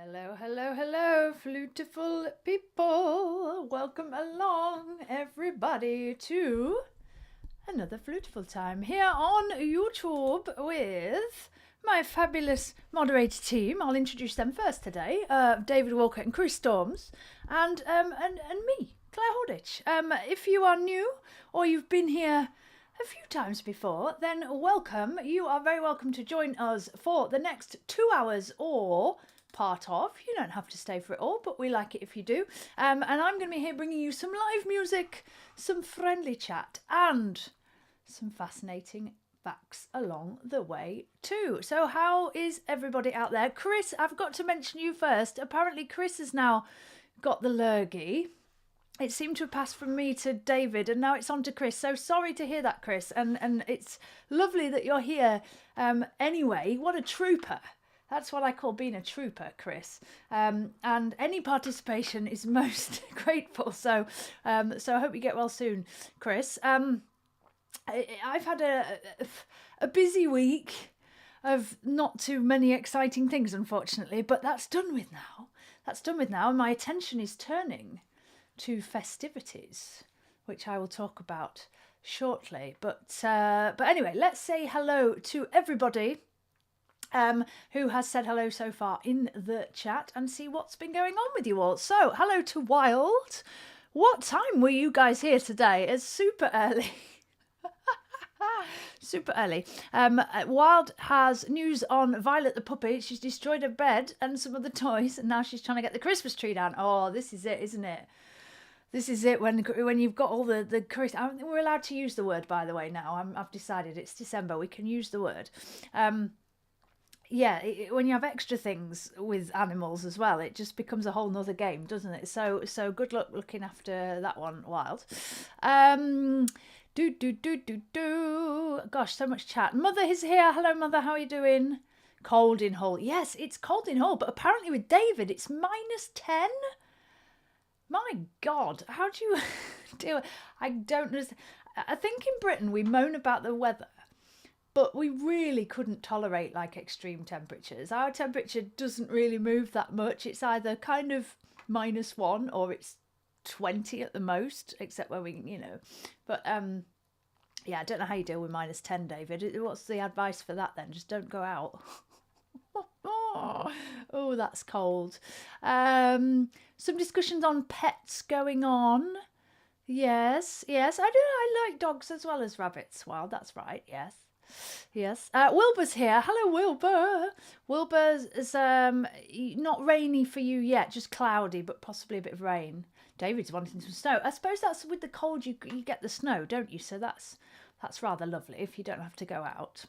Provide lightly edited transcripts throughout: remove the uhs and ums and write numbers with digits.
Hello, hello, hello, Flutifull people. Welcome along, everybody, to another Flutifull Time here on YouTube with my fabulous moderator team. I'll introduce them first today. David Walker and Chris Storms, and me, Claire Hodditch. If you are new or you've been here a few times before, then welcome. You are very welcome to join us for the next 2 hours or part of. You don't have to stay for it all, but we like it if you do. And I'm going to be here bringing you some live music, some friendly chat, and some fascinating facts along the way too. So how is everybody out there? Chris, I've got to mention you first. Apparently Chris has now got the lurgy. It seemed to have passed from me to David, and now it's on to Chris. So sorry to hear that, Chris. And it's lovely that you're here. Anyway, what a trooper. That's what I call being a trooper, Chris. And any participation is most grateful. So I hope you get well soon, Chris. I've had a busy week of not too many exciting things, unfortunately, but that's done with now. That's done with now, and my attention is turning to festivities, which I will talk about shortly. But anyway, let's say hello to everybody who has said hello so far in the chat and see what's been going on with you all. So, hello to Wild. What time were you guys here today? It's super early. Super early. Wild has news on Violet the puppy. She's destroyed her bed and some other toys, and now she's trying to get the Christmas tree down. Oh, this is it, isn't it? This is it when you've got all the Christmas. I don't think we're allowed to use the word, by the way, now. I've decided it's December. We can use the word. Yeah, when you have extra things with animals as well, it just becomes a whole nother game, doesn't it? So good luck looking after that one, Wild. Gosh, so much chat. Mother is here. Hello, Mother. How are you doing? Cold in Hull. Yes, it's cold in Hull, but apparently with David, it's -10. My God, how do you do it? I don't understand. I think in Britain we moan about the weather, but we really couldn't tolerate like extreme temperatures. Our temperature doesn't really move that much. It's either kind of -1 or it's 20 at the most, except where we, you know. But yeah, I don't know how you deal with -10, David. What's the advice for that then? Just don't go out. Oh, that's cold. Some discussions on pets going on. Yes, I do. I like dogs as well as rabbits. Well, that's right. Yes. Wilbur's here. Hello, Wilbur. Wilbur's is not rainy for you yet, just cloudy, but possibly a bit of rain. David's wanting some snow. I suppose that's with the cold you get the snow, don't you? So that's rather lovely if you don't have to go out.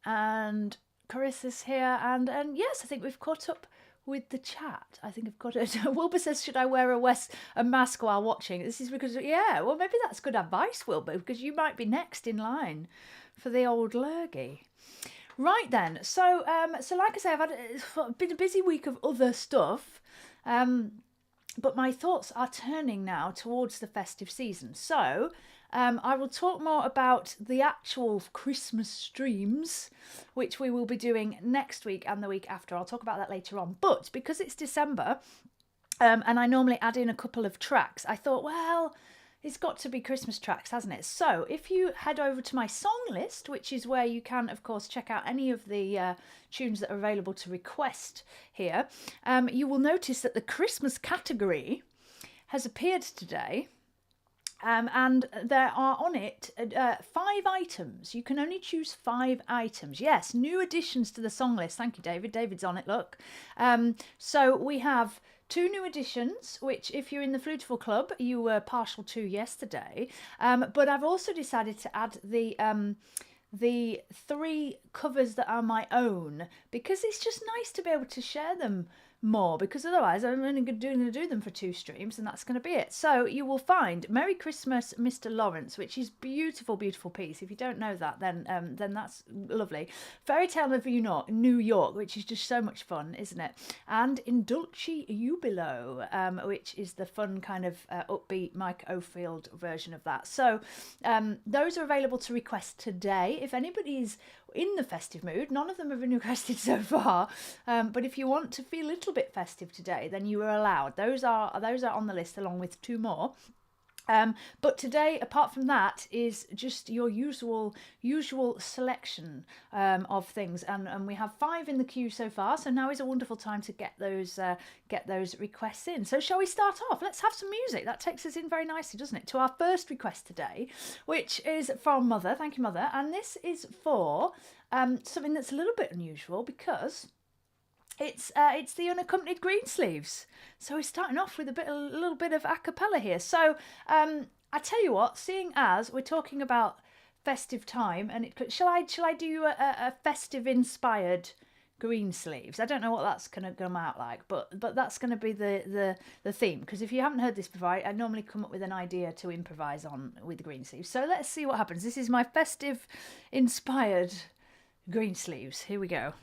And Carissa's here, and yes, I think we've caught up with the chat. I think I've got it. Wilbur says, should I wear a mask while watching? This is because, yeah, well, maybe that's good advice, Wilbur, because you might be next in line for the old lurgy. Right then, so like I say, I've been a busy week of other stuff, but my thoughts are turning now towards the festive season. So I will talk more about the actual Christmas streams, which we will be doing next week and the week after. I'll talk about that later on. But because it's December, and I normally add in a couple of tracks, I thought, well, it's got to be Christmas tracks, hasn't it? So if you head over to my song list, which is where you can, of course, check out any of the tunes that are available to request here, you will notice that the Christmas category has appeared today. And there are on it 5 items. You can only choose 5 items. Yes, new additions to the song list. Thank you, David. David's on it, look. So we have 2 new additions, which if you're in the Flutifull Club, you were partial to yesterday. But I've also decided to add the 3 covers that are my own, because it's just nice to be able to share them more, because otherwise I'm only going to do them for 2 streams and that's going to be it. So you will find Merry Christmas, Mr. Lawrence, which is beautiful, beautiful piece. If you don't know that, then that's lovely. Fairy Tale of New York, which is just so much fun, isn't it? And In Dulce Jubilo, which is the fun kind of upbeat Mike Oldfield version of that. So those are available to request today. If anybody's in the festive mood, none of them have been requested so far, but if you want to feel a little bit festive today, then you are allowed. Those are on the list along with 2 more. But today, apart from that, is just your usual selection of things, and we have 5 in the queue so far. So now is a wonderful time to get those requests in. So shall we start off? Let's have some music. That takes us in very nicely, doesn't it, to our first request today, which is from Mother. Thank you, Mother. And this is for something that's a little bit unusual, because it's the unaccompanied Greensleeves. So we're starting off with a little bit of a cappella here. So I tell you what, seeing as we're talking about festive time, and shall I do a festive inspired Greensleeves? I don't know what that's going to come out like, but that's going to be the theme, because if you haven't heard this before, I normally come up with an idea to improvise on with the Greensleeves. So let's see what happens. This is my festive inspired Greensleeves. Here we go.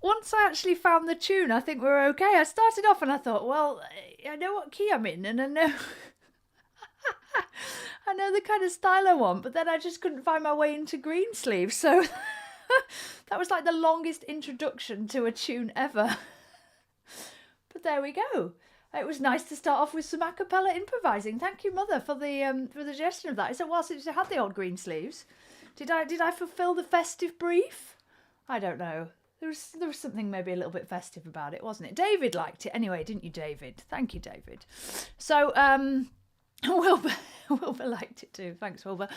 Once I actually found the tune, I think we were okay. I started off and I thought, well, I know what key I'm in, and I know I know the kind of style I want, but then I just couldn't find my way into Greensleeves. So that was like the longest introduction to a tune ever. But there we go. It was nice to start off with some a cappella improvising. Thank you, Mother, for the suggestion of that. It's a while since I had the old Greensleeves. Did I fulfil the festive brief? I don't know. There was something maybe a little bit festive about it, wasn't it? David liked it anyway, didn't you, David? Thank you, David. So, Wilbur liked it too. Thanks, Wilbur.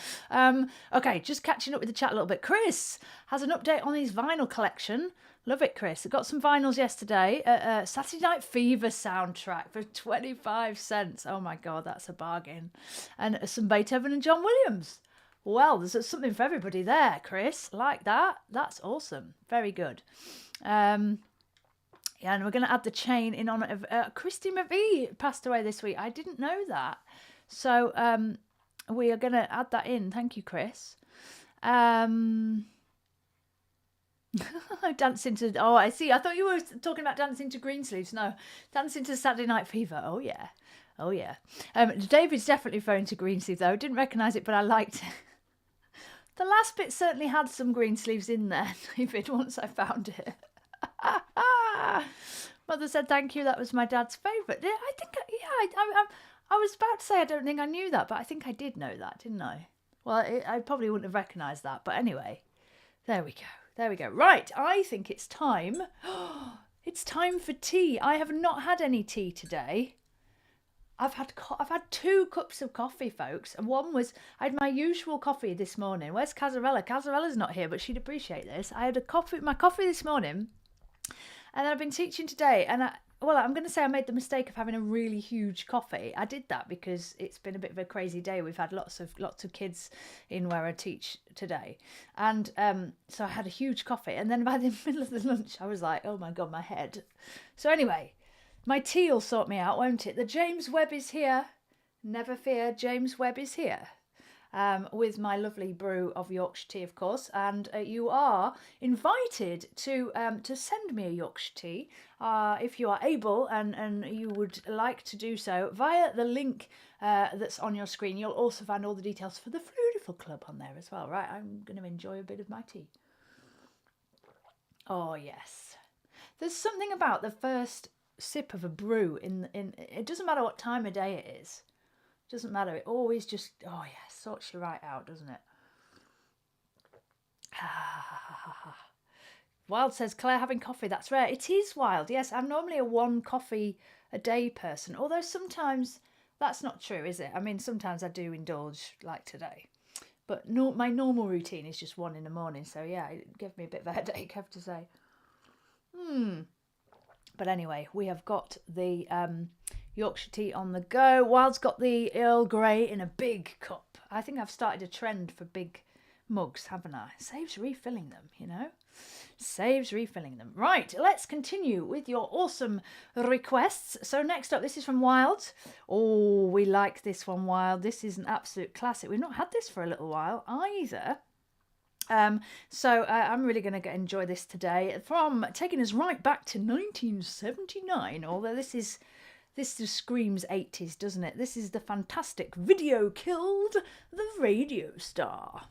Okay, just catching up with the chat a little bit. Chris has an update on his vinyl collection. Love it, Chris. I got some vinyls yesterday. Saturday Night Fever soundtrack for 25 cents. Oh my God, that's a bargain. And some Beethoven and John Williams. Well, there's something for everybody there, Chris. Like that. That's awesome. Very good. Yeah, and we're going to add the chain in honour of Christy McVie passed away this week. I didn't know that. So we are going to add that in. Thank you, Chris. Dancing to... Oh, I see. I thought you were talking about dancing to Greensleeves. No, dancing to Saturday Night Fever. Oh, yeah. Oh, yeah. David's definitely referring to Greensleeves, though. I didn't recognise it, but I liked it. The last bit certainly had some Greensleeves in there, David, once I found it. Mother said, thank you. That was my dad's favourite. I think, I was about to say I don't think I knew that, but I think I did know that, didn't I? Well, I probably wouldn't have recognised that. But anyway, there we go. There we go. Right, I think it's time. It's time for tea. I have not had any tea today. I've had 2 cups of coffee, folks, and one was, I had my usual coffee this morning. Where's Casarella? Casarella's not here, but she'd appreciate this. I had my coffee this morning, and I've been teaching today, and I'm going to say I made the mistake of having a really huge coffee. I did that because it's been a bit of a crazy day. We've had lots of kids in where I teach today, and so I had a huge coffee, and then by the middle of the lunch, I was like, oh my God, my head. So anyway. My tea will sort me out, won't it? The James Webb is here. Never fear, James Webb is here. With my lovely brew of Yorkshire tea, of course. And you are invited to send me a Yorkshire tea if you are able and you would like to do so via the link that's on your screen. You'll also find all the details for the Flutifull Club on there as well, right? I'm going to enjoy a bit of my tea. Oh, yes. There's something about the first sip of a brew in it doesn't matter what time of day it is. It doesn't matter. It always just, oh yeah, sorts you right out, doesn't it? Wild says, Claire having coffee, that's rare. It is Wild. Yes, I'm normally a 1 coffee a day person, although sometimes that's not true, is it? I mean, sometimes I do indulge like today, but my normal routine is just 1 in the morning. So yeah, it gave me a bit of a headache, I have to say. But anyway, we have got the Yorkshire tea on the go. Wild's got the Earl Grey in a big cup. I think I've started a trend for big mugs, haven't I? Saves refilling them, you know? Saves refilling them. Right, let's continue with your awesome requests. So next up, this is from Wild. Oh, we like this one, Wild. This is an absolute classic. We've not had this for a little while either. So I'm really going to enjoy this today, from taking us right back to 1979, although this just screams 80s, doesn't it? This is the fantastic Video Killed the Radio Star.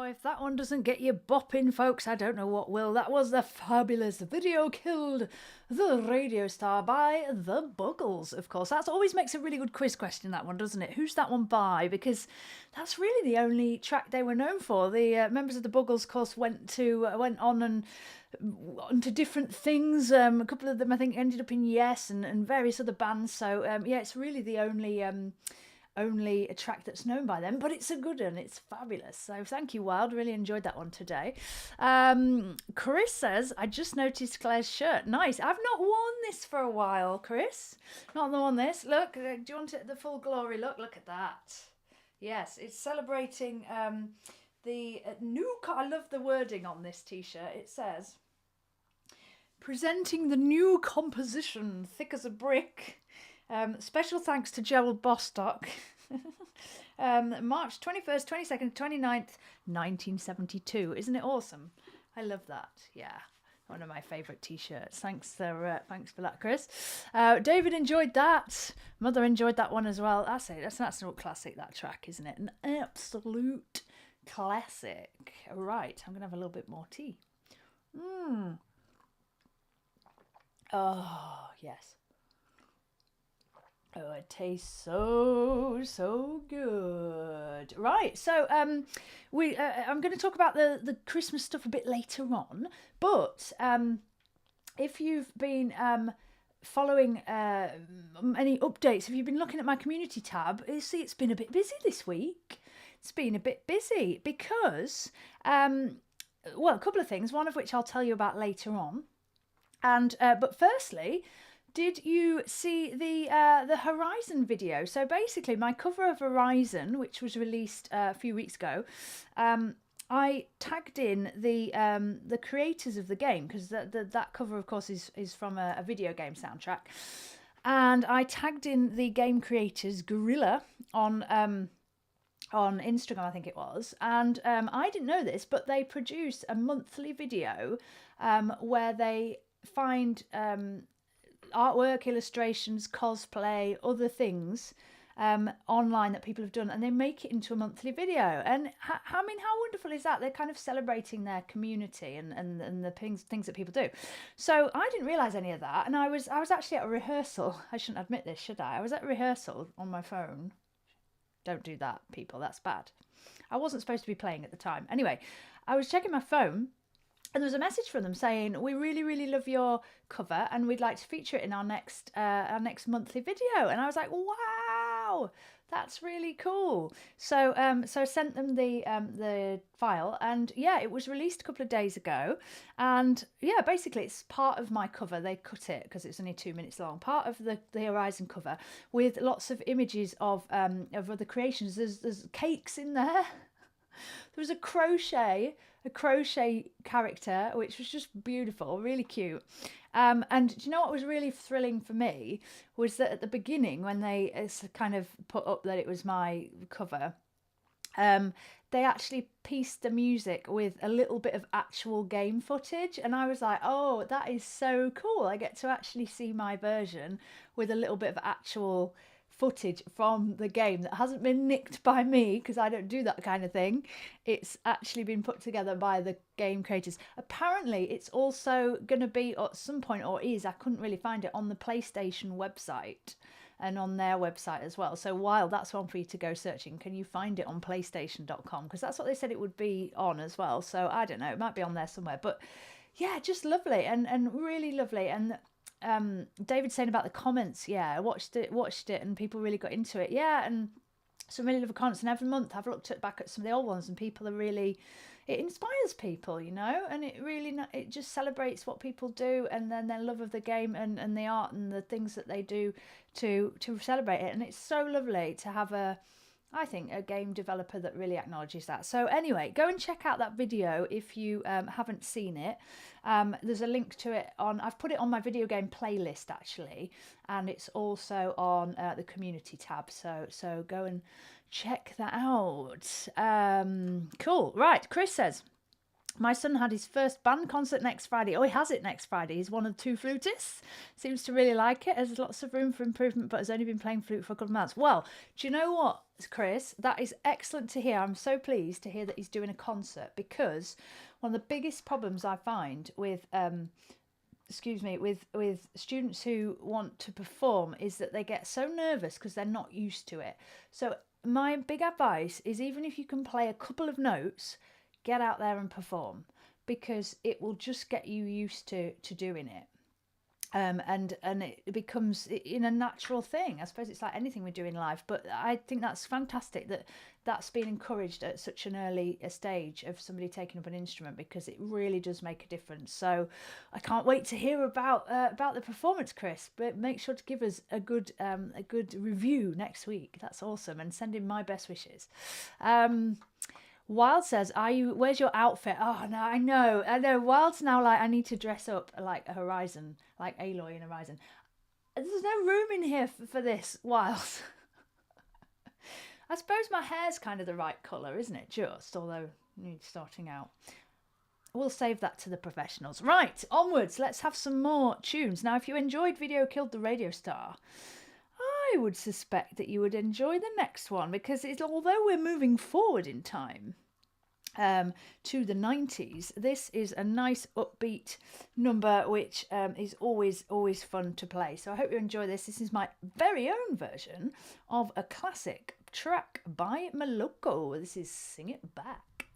if that one doesn't get you bopping, folks, I don't know what will. That was the fabulous Video Killed the Radio Star by The Buggles, of course. That always makes a really good quiz question, that one, doesn't it? Who's that one by? Because that's really the only track they were known for. The members of The Buggles, of course, went on and onto different things. A couple of them, I think, ended up in Yes and various other bands. So, yeah, it's really the only a track that's known by them, but it's a good one. It's fabulous. So thank you, Wild. Really enjoyed that one today. Chris says, I just noticed Claire's shirt. Nice. I've not worn this for a while, Chris. Not worn this. Look, do you want it the full glory look? Look at that. Yes, it's celebrating the new... I love the wording on this t-shirt. It says, presenting the new composition, thick as a brick. Special thanks to Gerald Bostock. March 21st, 22nd, 29th, 1972. Isn't it awesome? I love that. Yeah. One of my favourite t-shirts. Thanks for that, Chris. David enjoyed that. Mother enjoyed that one as well. That's an absolute classic, that track, isn't it? An absolute classic. Right, I'm going to have a little bit more tea. Oh, yes. Oh, it tastes so good. Right, so I'm going to talk about the Christmas stuff a bit later on. But if you've been following any updates, if you've been looking at my community tab, you see it's been a bit busy this week. It's been a bit busy because, well, a couple of things. One of which I'll tell you about later on. And but firstly, did you see the Horizon video? So basically, my cover of Horizon, which was released a few weeks ago, I tagged in the creators of the game, because that cover, of course, is from a video game soundtrack, and I tagged in the game creators Gorilla on Instagram, I think it was, and I didn't know this, but they produce a monthly video where they find artwork, illustrations, cosplay, other things online that people have done, and they make it into a monthly video. And I mean, how wonderful is that? They're kind of celebrating their community and the things that people do. So I didn't realise any of that, and I was actually at a rehearsal. I shouldn't admit this, should I? I was at a rehearsal on my phone. Don't do that, people. That's bad. I wasn't supposed to be playing at the time. Anyway, I was checking my phone, and there was a message from them saying, we really, really love your cover and we'd like to feature it in our next monthly video. And I was like, wow, that's really cool. So so I sent them the file, and yeah, it was released a couple of days ago. And yeah, basically it's part of my cover. They cut it because it's only 2 minutes long. Part of the Horizon cover with lots of images of other creations. There's cakes in there. There was a crochet character, which was just beautiful, really cute. And do you know what was really thrilling for me was that at the beginning, when they kind of put up that it was my cover, they actually pieced the music with a little bit of actual game footage, and I was like, oh, that is so cool. I get to actually see my version with a little bit of actual footage from the game that hasn't been nicked by me, because I don't do that kind of thing. It's actually been put together by the game creators. Apparently it's also going to be at some point, or is, I couldn't really find it, on the PlayStation website and on their website as well. So while that's one for you to go searching, can you find it on playstation.com, because that's what they said it would be on as well. So I don't know, it might be on there somewhere. But yeah, just lovely and really lovely. And David saying about the comments, yeah, I watched it and people really got into it. Yeah, and some really lovely comments, and every month I've looked back at some of the old ones, and people are really, it inspires people, you know, and it just celebrates what people do, and then their love of the game and the art and the things that they do to celebrate it. And it's so lovely to have I think a game developer that really acknowledges that. So anyway, go and check out that video if you haven't seen it. There's a link to it I've put it on my video game playlist actually, and it's also on the community tab. So go and check that out. Cool. Right, Chris says, My son had his first band concert next Friday. Oh, he has it next Friday. He's one of 2 flutists. Seems to really like it. There's lots of room for improvement, but has only been playing flute for a couple of months. Well, do you know what, Chris? That is excellent to hear. I'm so pleased to hear that he's doing a concert, because one of the biggest problems I find with with students who want to perform is that they get so nervous because they're not used to it. So my big advice is, even if you can play a couple of notes, get out there and perform, because it will just get you used to doing it. And it becomes a natural thing. I suppose it's like anything we do in life, but I think that's fantastic that that's been encouraged at such an early stage of somebody taking up an instrument, because it really does make a difference. So I can't wait to hear about the performance, Chris. But make sure to give us a good review next week. That's awesome, and send in my best wishes. Wild says, where's your outfit? Oh, no, I know. Wild's now like, I need to dress up like a Horizon, like Aloy in Horizon. There's no room in here for this, Wild. I suppose my hair's kind of the right colour, isn't it? Just, although starting out. We'll save that to the professionals. Right, onwards. Let's have some more tunes. Now, if you enjoyed Video Killed the Radio Star, I would suspect that you would enjoy the next one, because although we're moving forward in time to the 90s, this is a nice upbeat number which is always fun to play. So I hope you enjoy this. This is my very own version of a classic track by Moloko. This is Sing It Back.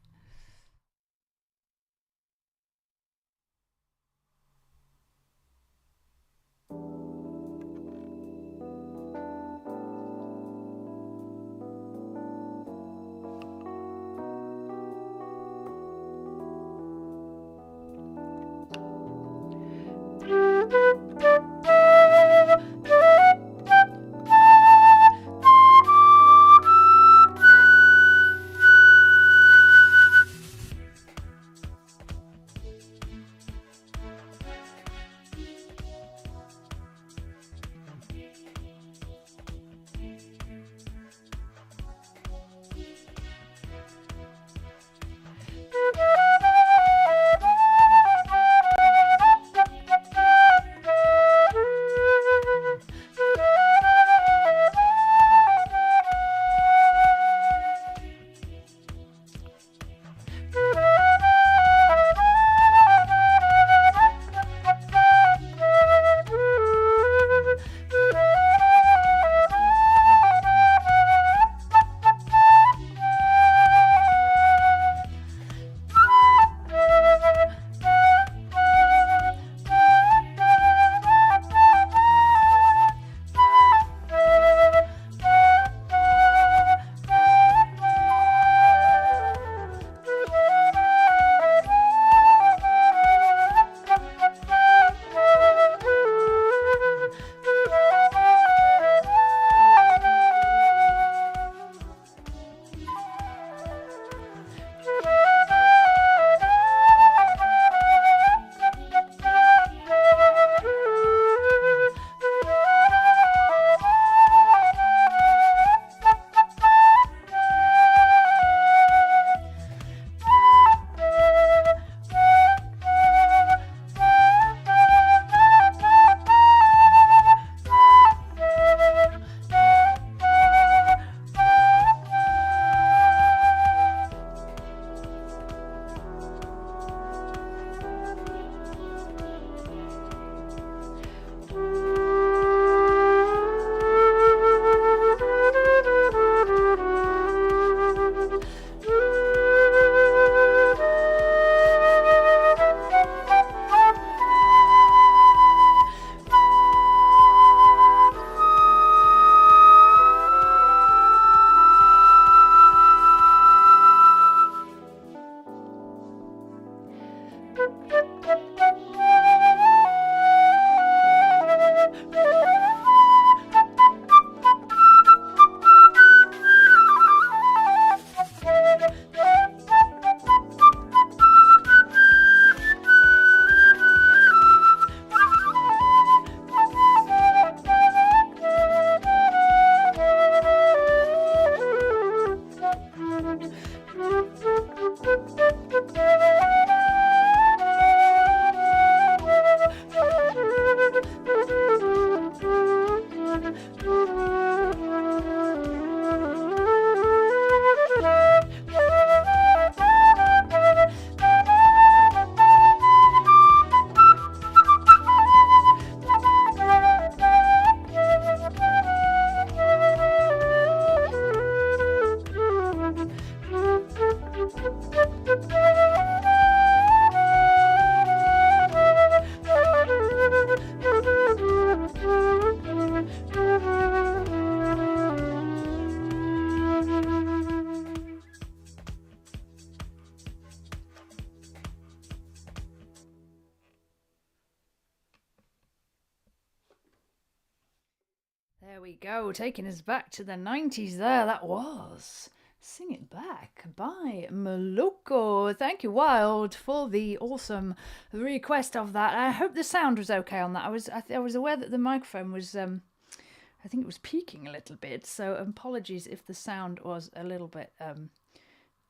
we go, taking us back to the 90s there. That was Sing It Back by Moloko. Thank you, Wild, for the awesome request of that. I hope the sound was okay on that. I was aware that the microphone was, I think it was peaking a little bit, so apologies if the sound was a little bit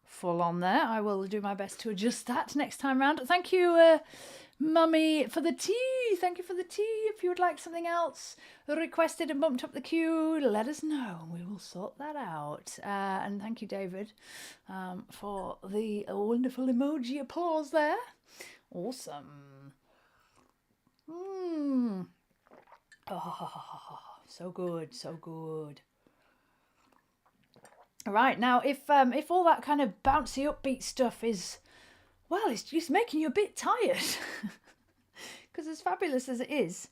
full on there. I will do my best to adjust that next time round. Thank you, Mummy, for the tea. Thank you for the tea. If you would like something else requested and bumped up the queue, let us know. We will sort that out. And thank you, David, for the wonderful emoji applause there. Awesome. Oh, so good, so good. Right, now, if all that kind of bouncy, upbeat stuff is, well, it's just making you a bit tired, because as fabulous as it is,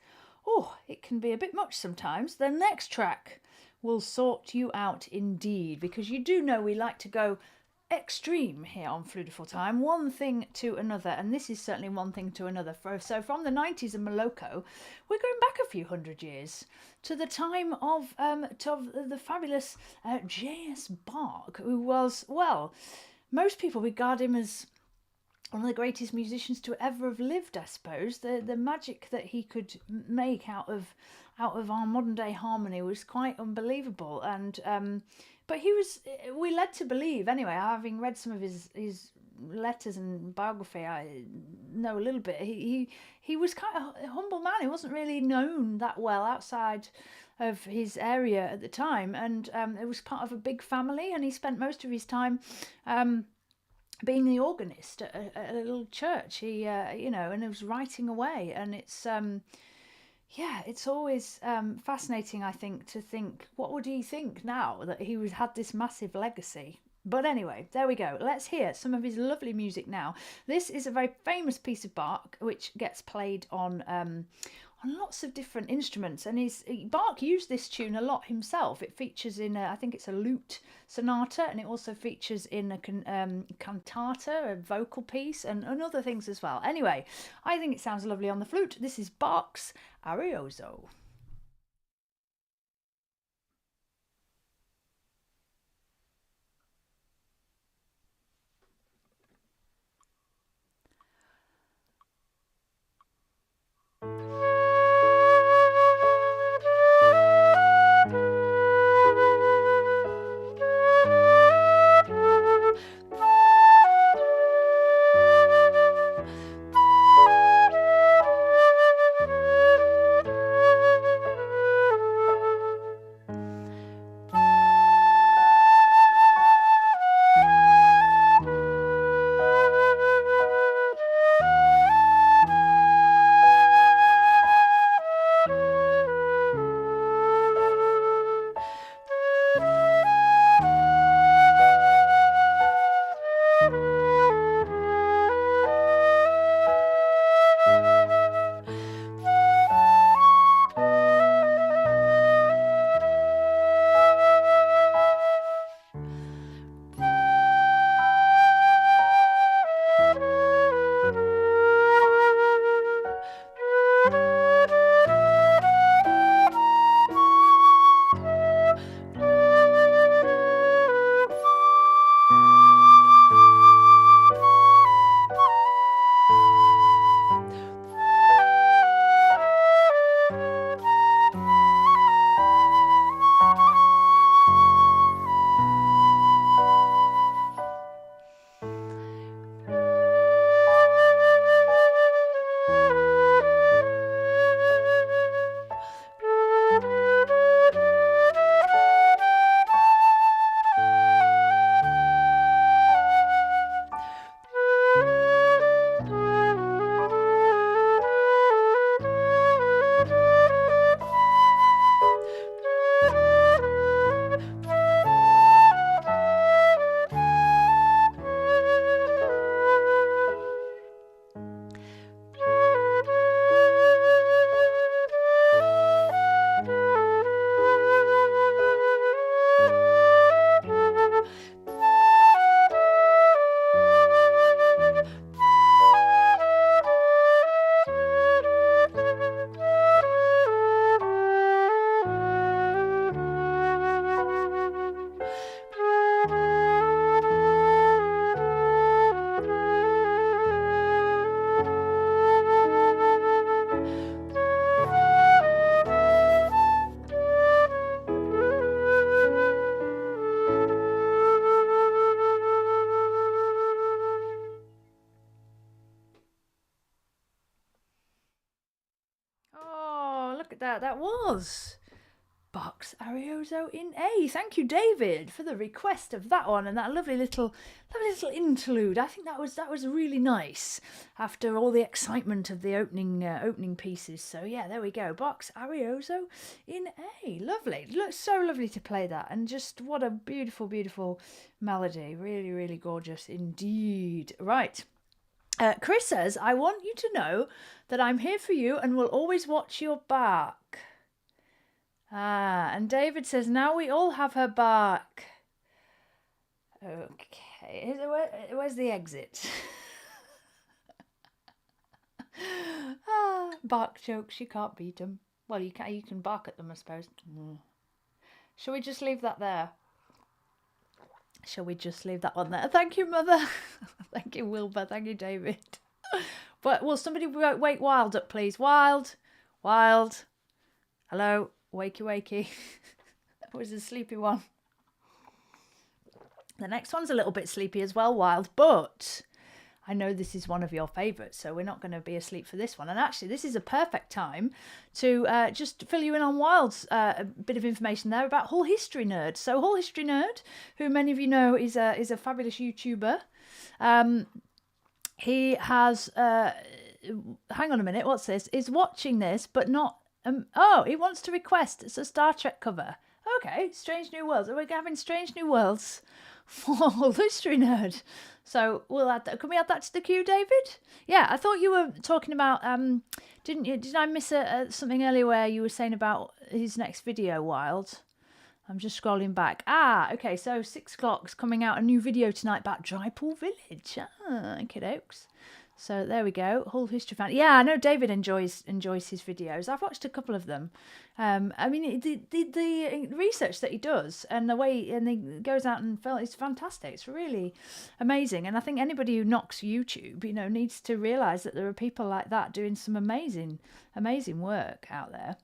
it can be a bit much sometimes. The next track will sort you out indeed, because you do know we like to go extreme here on Flutifull Time, one thing to another, and this is certainly one thing to another. So from the 90s and Moloko, we're going back a few hundred years to the time of the fabulous J.S. Bach, who was, well, most people regard him as one of the greatest musicians to ever have lived, I suppose. The magic that he could make out of our modern day harmony was quite unbelievable. And but we're led to believe, anyway, having read some of his letters and biography, I know a little bit. He was kind of a humble man. He wasn't really known that well outside of his area at the time, and it was part of a big family, and he spent most of his time being the organist at a little church. He and he was writing away, and it's it's always fascinating, I think, to think, what would he think now that he had this massive legacy? But anyway, there we go. Let's hear some of his lovely music now. This is a very famous piece of Bach, which gets played on lots of different instruments, and Bach used this tune a lot himself. It features in I think it's a lute sonata, and it also features in a cantata, a vocal piece, and other things as well. Anyway, I think it sounds lovely on the flute. This is Bach's Arioso. that was Box Arioso in A. Thank you, David, for the request of that one and that lovely little interlude. I think that was really nice after all the excitement of the opening pieces. So yeah, there we go. Box Arioso in A. Lovely. It looks so lovely to play that, and just what a beautiful, beautiful melody. Really, really gorgeous indeed. Right. Chris says, I want you to know that I'm here for you and will always watch your back. And David says, now we all have her back. Okay, where's the exit? Bark jokes, you can't beat them. Well, you can bark at them, I suppose. Shall we just leave that there? Shall we just leave that one there? Thank you, Mother. Thank you, Wilbur. Thank you, David. But will somebody wake Wild up, please? Wild. Hello. Wakey. That was a sleepy one. The next one's a little bit sleepy as well, Wild. But I know this is one of your favourites, so we're not going to be asleep for this one. And actually, this is a perfect time to just fill you in on Wild's a bit of information there about Hull History Nerd. So Hull History Nerd, who many of you know is a fabulous YouTuber. He has, hang on a minute, what's this? Is watching this, but not, he wants to request, it's a Star Trek cover. Okay, Strange New Worlds. We're having Strange New Worlds for Hull History Nerd. So we'll add that. Can we add that to the queue, David? Yeah, I thought you were talking about, didn't you? Did I miss something earlier where you were saying about his next video, Wild? I'm just scrolling back. Okay, so 6 o'clock's coming out a new video tonight about Drypool Village. Kidokes. So there we go. Hull History fan. Yeah, I know David enjoys his videos. I've watched a couple of them. I mean, the research that he does and the way he goes out and films, it's fantastic. It's really amazing. And I think anybody who knocks YouTube, needs to realise that there are people like that doing some amazing work out there.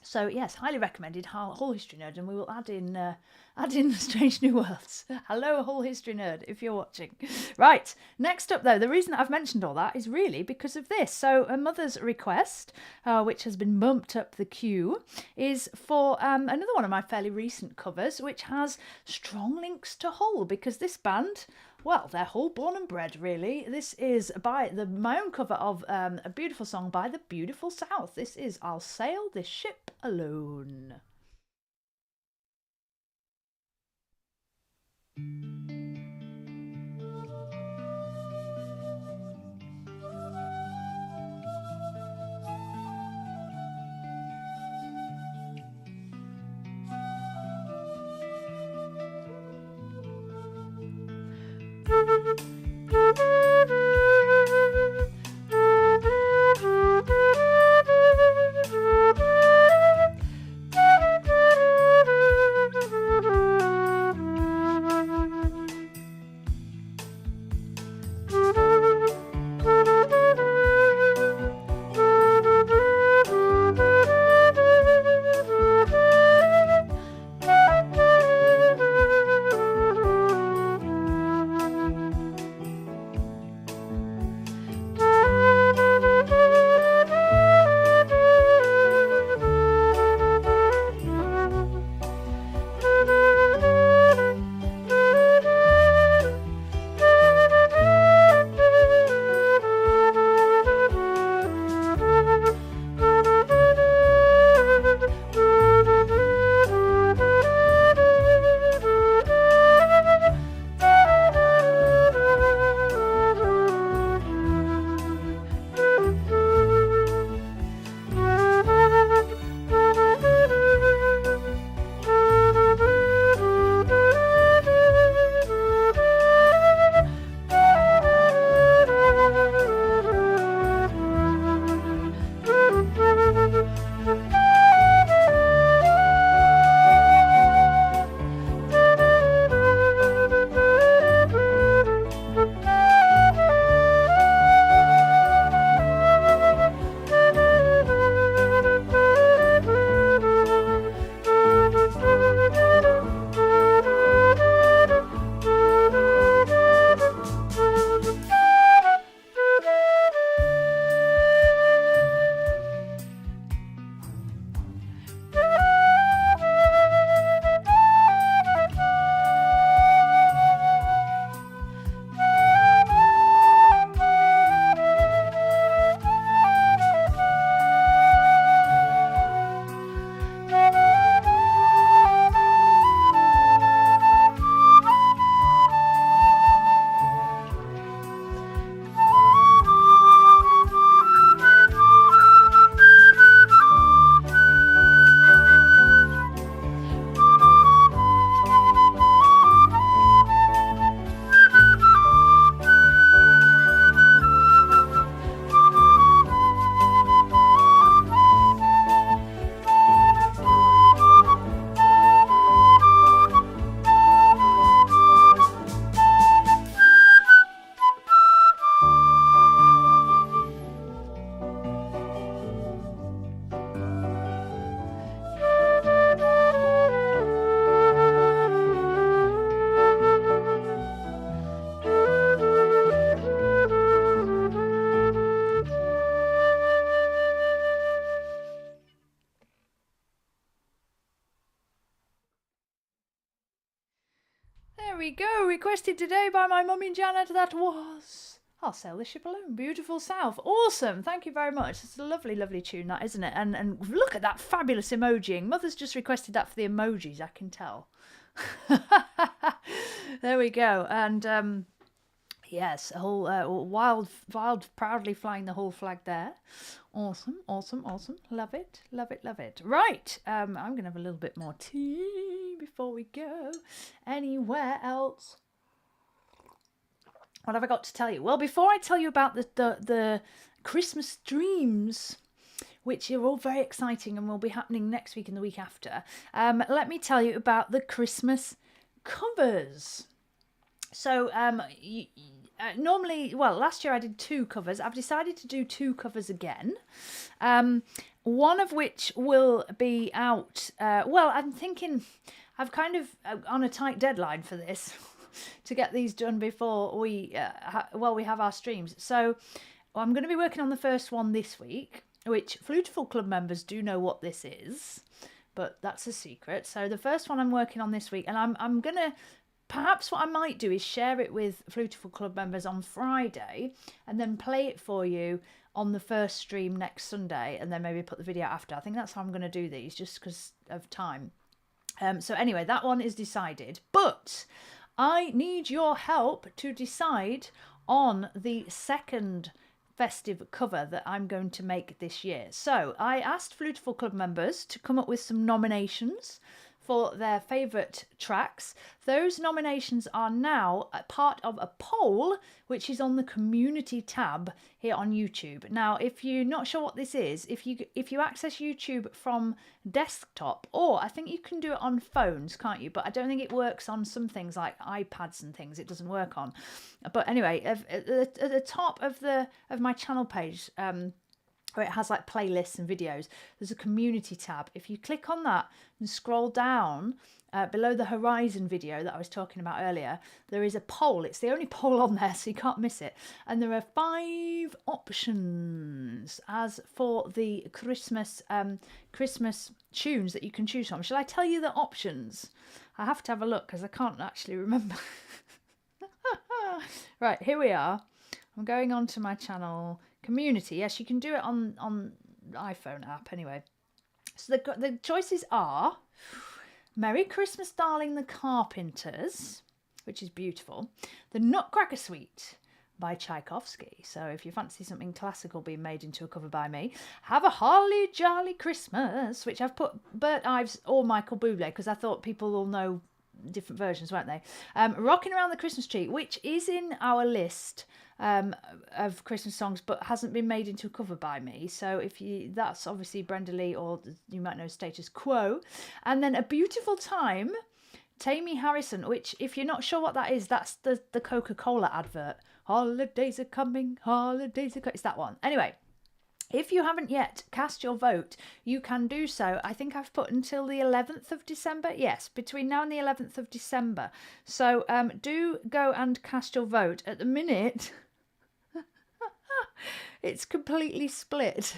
So yes, highly recommended Hull History Nerd, and we will add in Strange New Worlds. Hello, Hull History Nerd, if you're watching. Right, next up though, the reason I've mentioned all that is really because of this. So a mother's request, which has been bumped up the queue, is for another one of my fairly recent covers, which has strong links to Hull, because this band, well, they're Hull born and bred, really. This is by my own cover of a beautiful song by the Beautiful South. This is I'll Sail This Ship Alone. There we go. Requested today by my mummy Janet. That was I'll Sail the Ship Alone. Beautiful South. Awesome. Thank you very much. It's a lovely, lovely tune, that, isn't it? And look at that fabulous emojiing. Mother's just requested that for the emojis, I can tell. There we go. And yes, a whole wild, proudly flying the whole flag there. Awesome, awesome, awesome. Love it, love it, love it. Right, I'm going to have a little bit more tea before we go anywhere else. What have I got to tell you? Well, before I tell you about the Christmas streams, which are all very exciting and will be happening next week and the week after, let me tell you about the Christmas covers. So normally, well, last year I did 2 covers. I've decided to do 2 covers again. One of which will be out. Well, I'm thinking I've kind of on a tight deadline for this to get these done before we have our streams. So I'm going to be working on the first one this week, which Flutifull Club members do know what this is, but that's a secret. So the first one I'm working on this week, and I'm going to. Perhaps what I might do is share it with Flutifull Club members on Friday and then play it for you on the first stream next Sunday and then maybe put the video after. I think that's how I'm going to do these just because of time. So anyway, that one is decided. But I need your help to decide on the second festive cover that I'm going to make this year. So I asked Flutifull Club members to come up with some nominations for their favourite tracks. Those nominations are now a part of a poll which is on the community tab here on YouTube. Now, if you're not sure what this is, if you access YouTube from desktop, or I think you can do it on phones, can't you? But I don't think it works on some things like iPads and things. It doesn't work on. But anyway, at the top of my channel page, where it has like playlists and videos, there's a community tab. If you click on that and scroll down below the Horizon video that I was talking about earlier, there is a poll. It's the only poll on there, so you can't miss it. And there are 5 options as for the Christmas tunes that you can choose from. Shall I tell you the options? I have to have a look because I can't actually remember. Right, here we are. I'm going on to my channel. Community, yes, you can do it on iPhone app anyway. So the choices are Merry Christmas, Darling, the Carpenters, which is beautiful. The Nutcracker Suite by Tchaikovsky. So if you fancy something classical being made into a cover by me, Have a Holly Jolly Christmas, which I've put Bert Ives or Michael Bublé because I thought people will know different versions, won't they? Rocking Around the Christmas Tree, which is in our list of Christmas songs but hasn't been made into a cover by me, so that's obviously Brenda Lee, or you might know Status Quo. And then A Beautiful Time, Tammy Harrison, which if you're not sure what that is, that's the Coca-Cola advert. Holidays are coming, holidays are coming. It's that one. Anyway, if you haven't yet cast your vote, you can do so. I think I've put until the 11th of December. Yes, between now and the 11th of December. So do go and cast your vote. At the minute, it's completely split.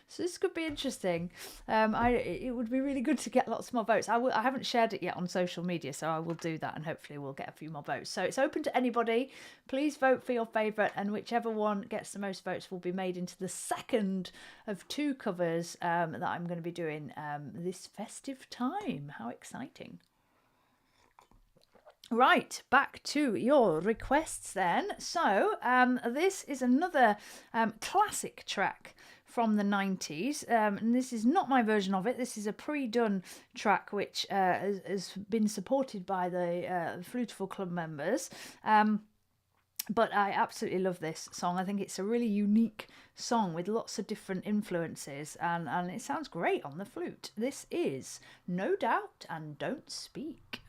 So this could be interesting. It would be really good to get lots more votes. I haven't shared it yet on social media, so I will do that and hopefully we'll get a few more votes. So it's open to anybody. Please vote for your favourite, and whichever one gets the most votes will be made into the second of 2 covers that I'm going to be doing this festive time. How exciting. Right, back to your requests then. So this is another classic track from the 90s, and this is not my version of it. This is a pre-done track which has been supported by the Flutifull Club members, but I absolutely love this song. I think it's a really unique song with lots of different influences, and it sounds great on the flute. This is No Doubt and Don't Speak.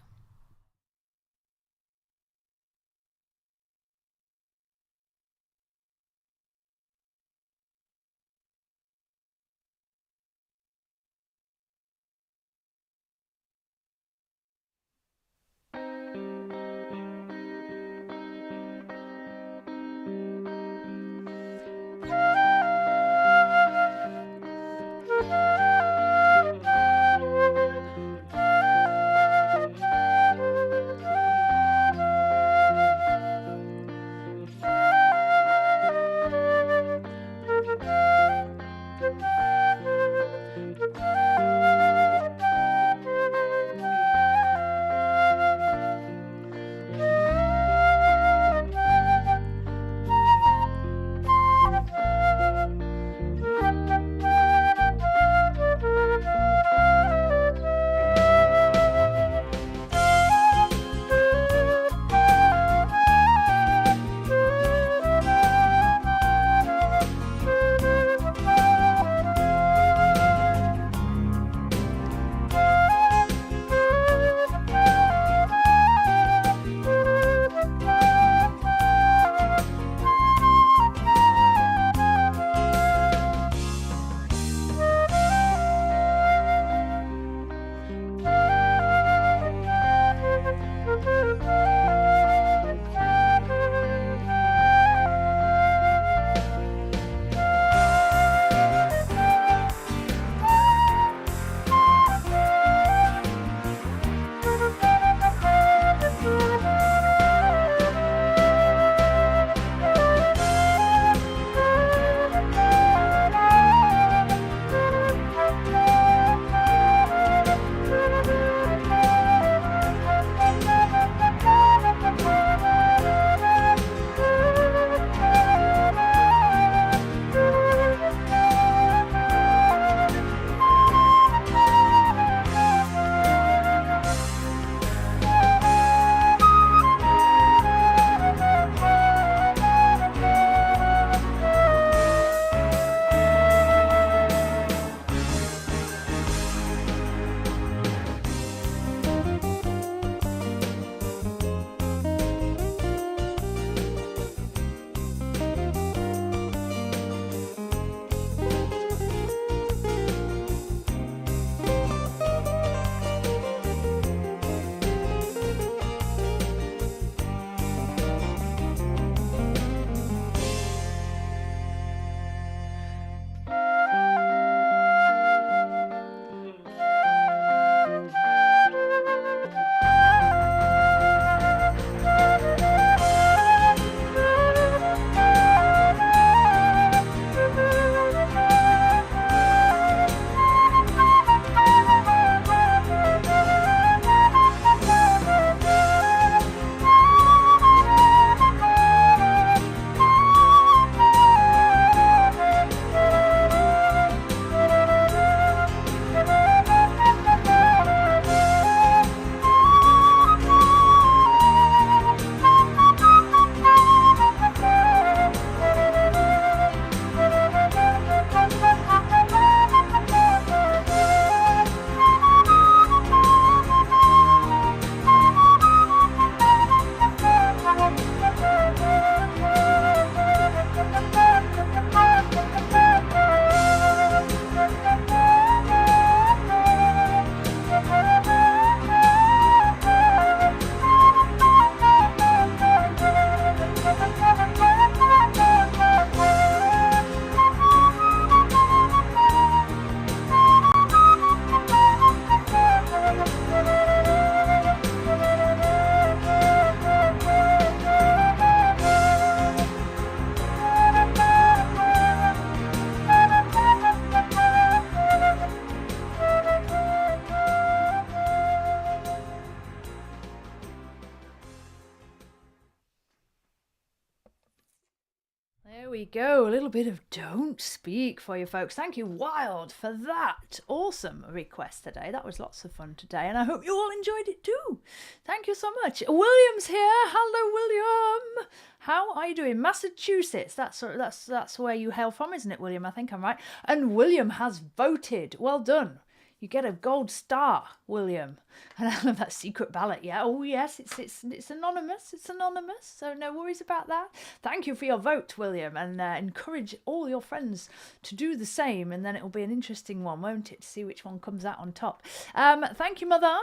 There we go, a little bit of Don't Speak for you folks. Thank you, Wild, for that awesome request today. That was lots of fun today, and I hope you all enjoyed it too. Thank you so much. William's here. Hello, William. How are you doing? Massachusetts. That's where you hail from, isn't it, William? I think I'm right. And William has voted. Well done. You get a gold star, William. And I love that secret ballot. Yeah. Oh yes, it's anonymous. It's anonymous. So no worries about that. Thank you for your vote, William, and encourage all your friends to do the same. And then it will be an interesting one, won't it, to see which one comes out on top. Thank you, Mother.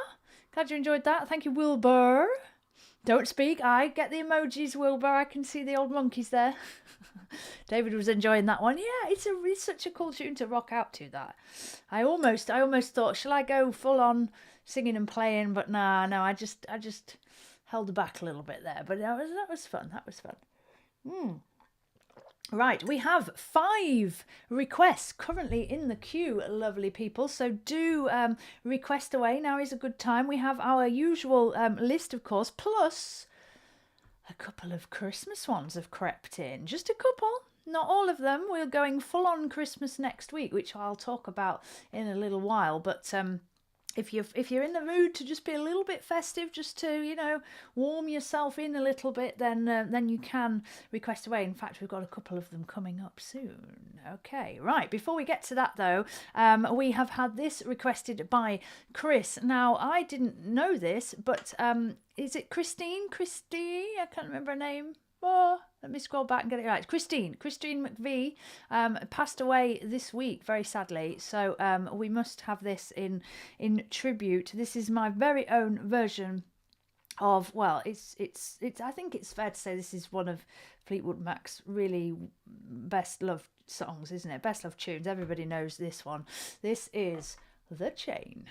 Glad you enjoyed that. Thank you, Wilbur. Don't speak. I get the emojis, Wilbur. I can see the old monkeys there. David was enjoying that one. Yeah, it's such a cool tune to rock out to. That I almost thought, shall I go full on singing and playing? But no, I just held back a little bit there. But that was fun. That was fun. Right, we have 5 requests currently in the queue, lovely people. So do request away. Now is a good time. We have our usual list, of course, plus a couple of Christmas ones have crept in. Just a couple, not all of them. We're going full on Christmas next week, which I'll talk about in a little while. But if you're in the mood to just be a little bit festive, just to warm yourself in a little bit, then you can request away. In fact, we've got a couple of them coming up soon. Okay, right. Before we get to that though, we have had this requested by Chris. Now I didn't know this, but is it Christine? I can't remember her name. Oh, let me scroll back and get it right. Christine McVie passed away this week, very sadly. So we must have this in tribute. This is my very own version of, well, it's. I think it's fair to say this is one of Fleetwood Mac's really best loved songs, isn't it? Best loved tunes. Everybody knows this one. This is The Chain.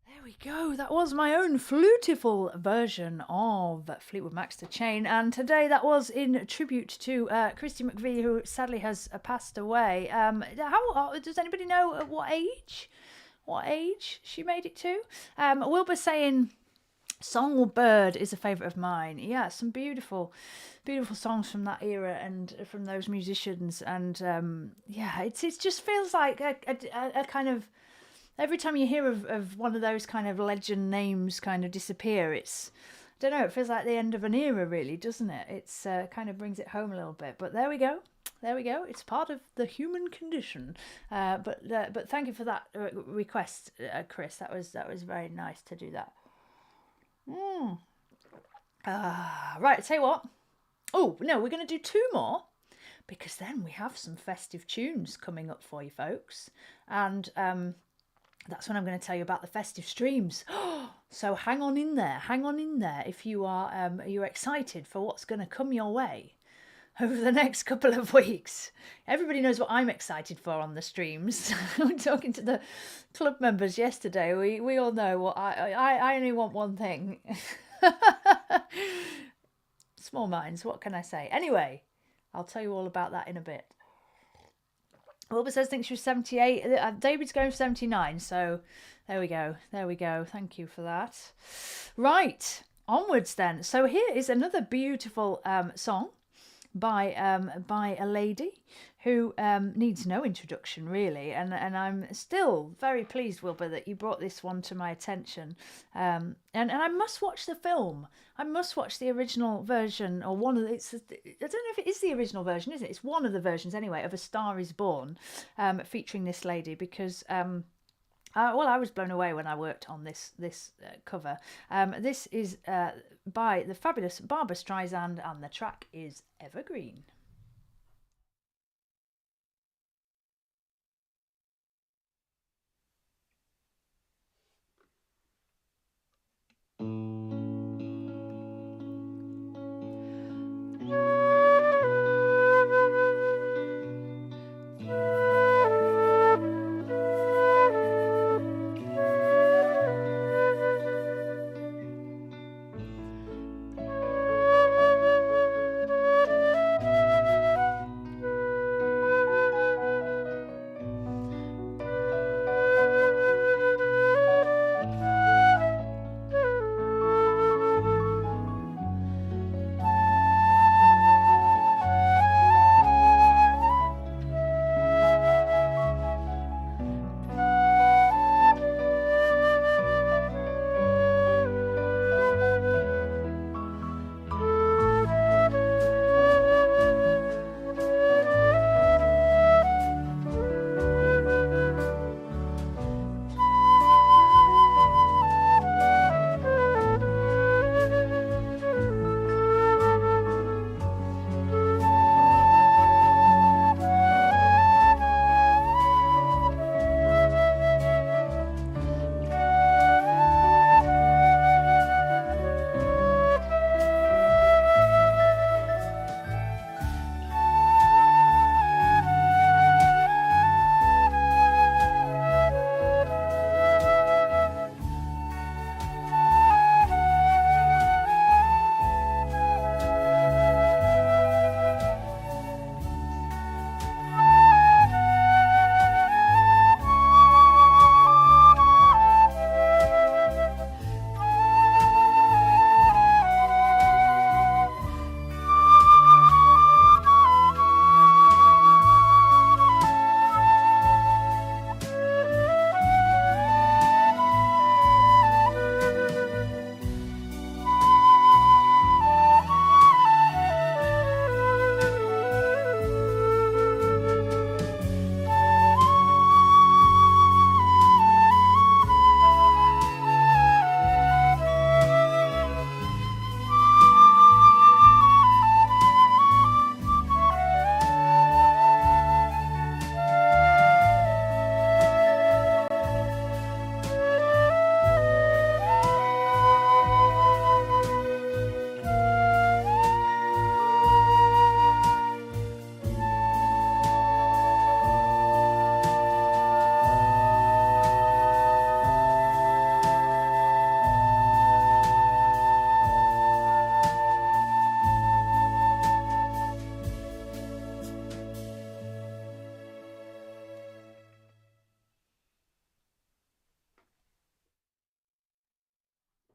There we go. That was my own Flutifull version of Fleetwood Mac's The Chain, and today that was in tribute to Christy McVie, who sadly has passed away. How does anybody know what age? What age she made it to? Wilbur saying Songbird is a favourite of mine. Yeah, some beautiful, beautiful songs from that era and from those musicians, and yeah, it just feels like a kind of. Every time you hear of one of those kind of legend names kind of disappear, it's, I don't know, it feels like the end of an era, really, doesn't it? It's kind of brings it home a little bit. But there we go. There we go. It's part of the human condition. But thank you for that request, Chris. That was very nice to do that. Right, I'll tell you what. Oh, no, we're going to do two more, because then we have some festive tunes coming up for you folks. And that's when I'm going to tell you about the festive streams. So hang on in there if you are you're excited for what's going to come your way over the next couple of weeks. Everybody knows what I'm excited for on the streams. I'm talking to the club members yesterday. We all know what I only want one thing. Small minds, what can I say? Anyway, I'll tell you all about that in a bit. Wilbur says thinks she was 78. David's going for 79. So there we go. There we go. Thank you for that. Right, onwards then. So here is another beautiful song by a lady who needs no introduction really, and I'm still very pleased, Wilbur, that you brought this one to my attention. And I must watch the film. I must watch the original version, or one of the, I don't know if it is the original version, is it? It's one of the versions anyway of A Star Is Born, featuring this lady, because well, I was blown away when I worked on this cover. This is by the fabulous Barbra Streisand, and the track is Evergreen.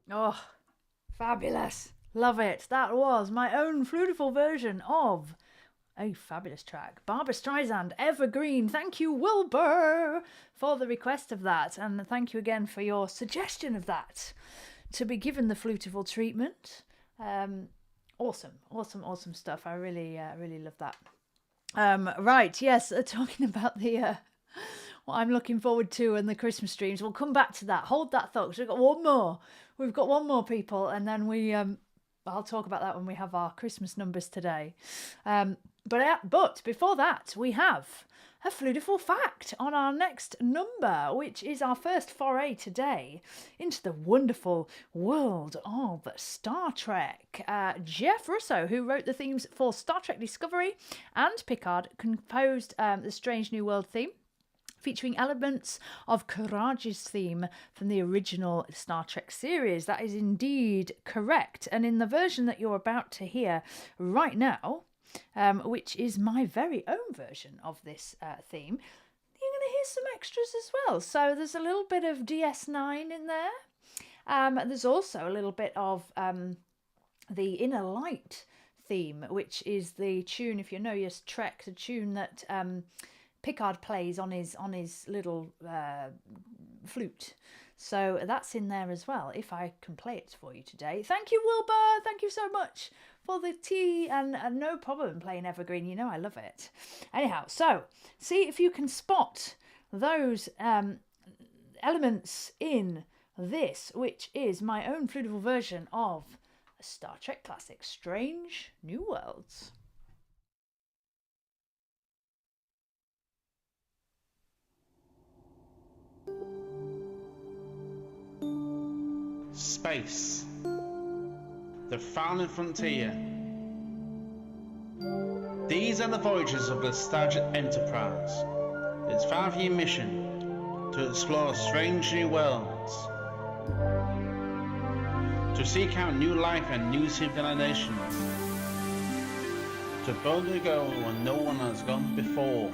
Oh, fabulous. Love it. That was my own Flutifull version of a fabulous track. Barbra Streisand, Evergreen. Thank you, Wilbur, for the request of that. And thank you again for your suggestion of that to be given the Flutifull treatment. Awesome stuff. I really love that. Right, yes, talking about the what I'm looking forward to and the Christmas streams. We'll come back to that. Hold that thought, because we've got one more. We've got one more, people, and then I'll talk about that when we have our Christmas numbers today. But before that, we have a Flutifull fact on our next number, which is our first foray today into the wonderful world of Star Trek. Jeff Russo, who wrote the themes for Star Trek Discovery and Picard, composed the Strange New World theme, featuring elements of Courage's theme from the original Star Trek series. That is indeed correct. And in the version that you're about to hear right now, which is my very own version of this theme, you're going to hear some extras as well. So there's a little bit of DS9 in there. There's also a little bit of the Inner Light theme, which is the tune, if you know your Trek, the tune that Picard plays on his little flute. So that's in there as well, if I can play it for you today. Thank you, Wilbur. Thank you so much for the tea, and no problem playing Evergreen. You know I love it. Anyhow, so see if you can spot those elements in this, which is my own Flutifull version of a Star Trek classic, Strange New Worlds. Space, the founding frontier. These are the voyages of the Starship Enterprise. Its 5-year mission to explore strange new worlds, to seek out new life and new civilizations, to boldly go where no one has gone before.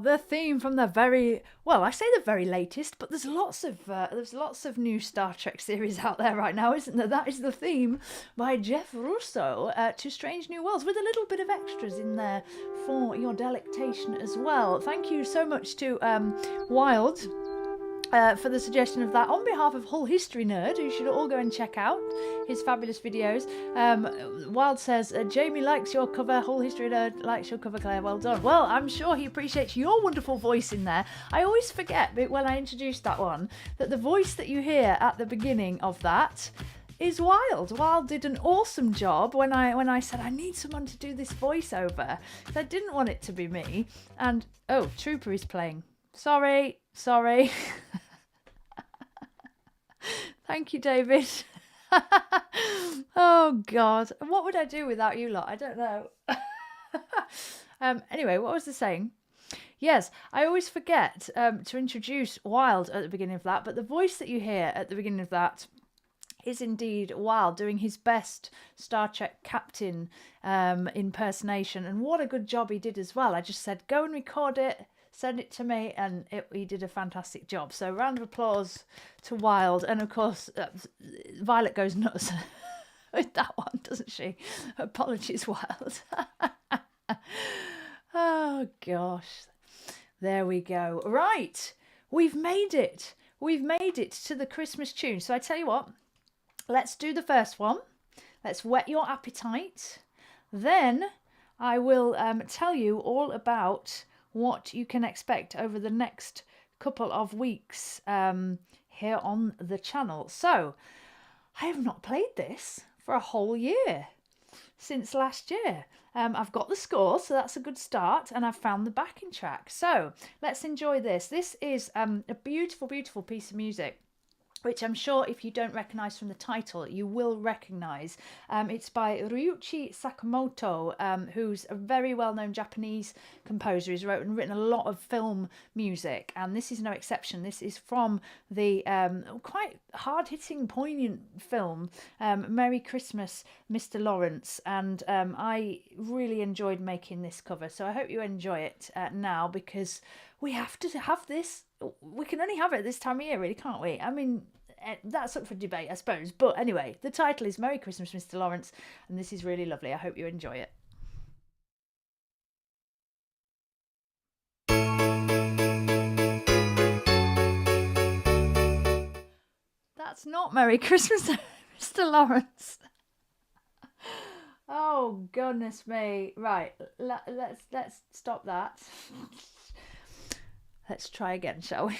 the theme from the very, well, I say the very latest, but there's lots of new Star Trek series out there right now, isn't there? That is the theme by Jeff Russo, To Strange New Worlds, with a little bit of extras in there for your delectation as well. Thank you so much to Wild for the suggestion of that on behalf of Hull History Nerd, who should all go and check out his fabulous videos. Wild says, Jamie likes your cover, Hull History Nerd likes your cover, Claire, well done. Well, I'm sure he appreciates your wonderful voice in there. I always forget when I introduce that one that the voice that you hear at the beginning of that is Wild. Wild did an awesome job when I said I need someone to do this voiceover, because I didn't want it to be me. And oh, Trooper is playing. Sorry. Thank you, David. Oh God, what would I do without you lot? I don't know. Anyway, what was I saying? Yes, I always forget to introduce Wild at the beginning of that, but the voice that you hear at the beginning of that is indeed Wild doing his best Star Trek captain impersonation, and what a good job he did as well. I just said, go and record it, send it to me, and he did a fantastic job. So round of applause to Wild. And of course, Violet goes nuts with that one, doesn't she? Apologies, Wild. Oh, gosh. There we go. Right. We've made it. We've made it to the Christmas tune. So I tell you what, let's do the first one. Let's whet your appetite. Then I will tell you all about what you can expect over the next couple of weeks here on the channel. So, I have not played this for a whole year, since last year. I've got the score, so that's a good start, and I've found the backing track. So, let's enjoy this. This is a beautiful, beautiful piece of music, which I'm sure if you don't recognise from the title, you will recognise. It's by Ryuichi Sakamoto, who's a very well-known Japanese composer. He's written a lot of film music, and this is no exception. This is from the quite hard-hitting, poignant film, Merry Christmas, Mr. Lawrence, and I really enjoyed making this cover, so I hope you enjoy it now, because we have to have this. We can only have it this time of year, really, can't we? I mean, that's up for debate, I suppose. But anyway, the title is Merry Christmas, Mr. Lawrence, and this is really lovely. I hope you enjoy it. That's not Merry Christmas, Mr. Lawrence. Oh, goodness me. Right, let's stop that. Let's try again, shall we?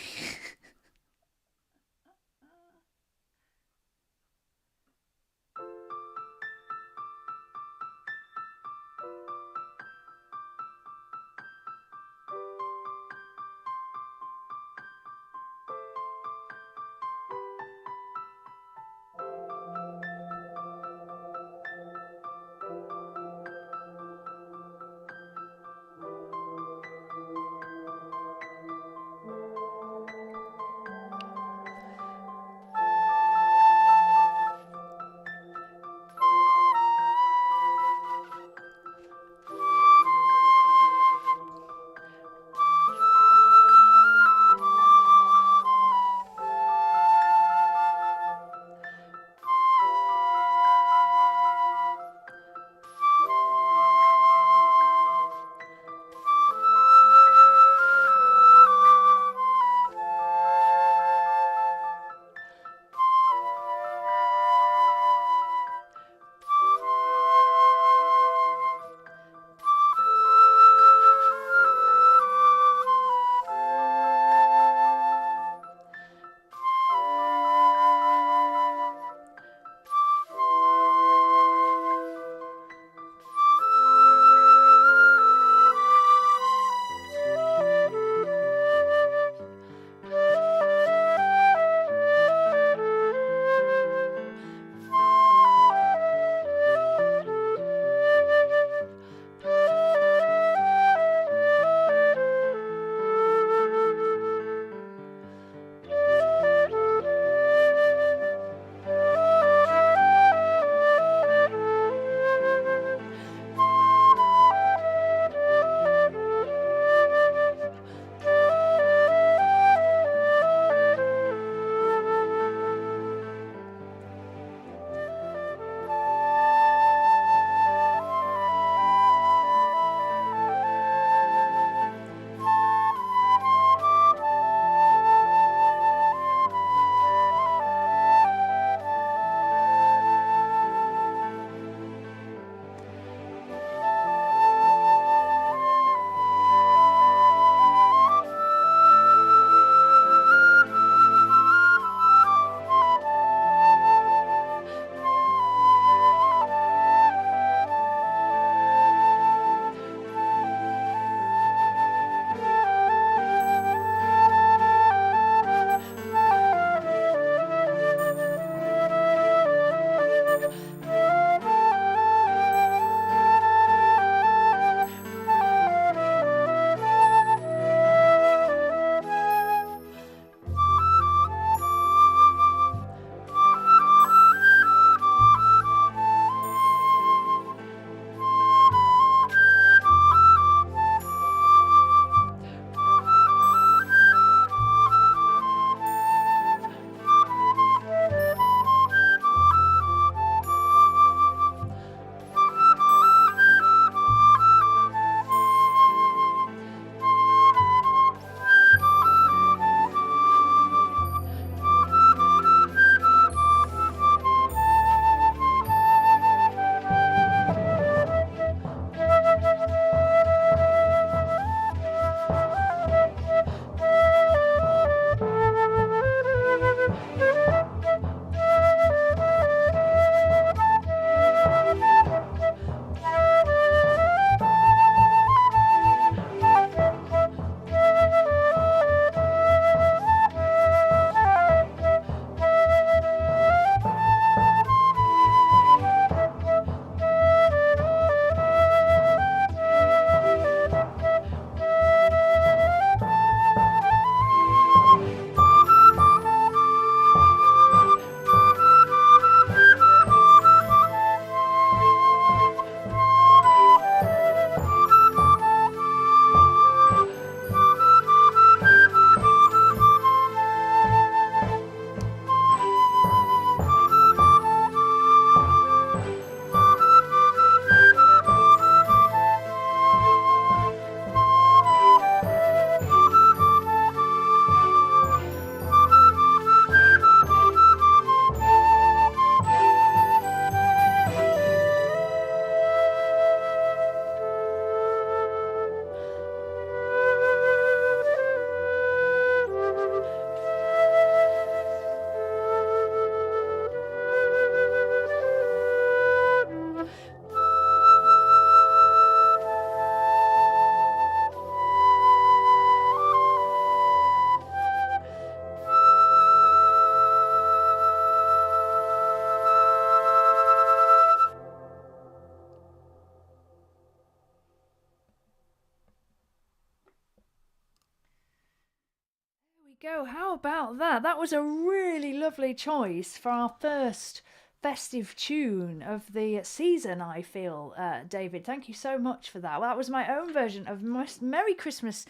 Go. How about that? That was a really lovely choice for our first festive tune of the season, I feel, David. Thank you so much for that. Well, that was my own version of Merry Christmas,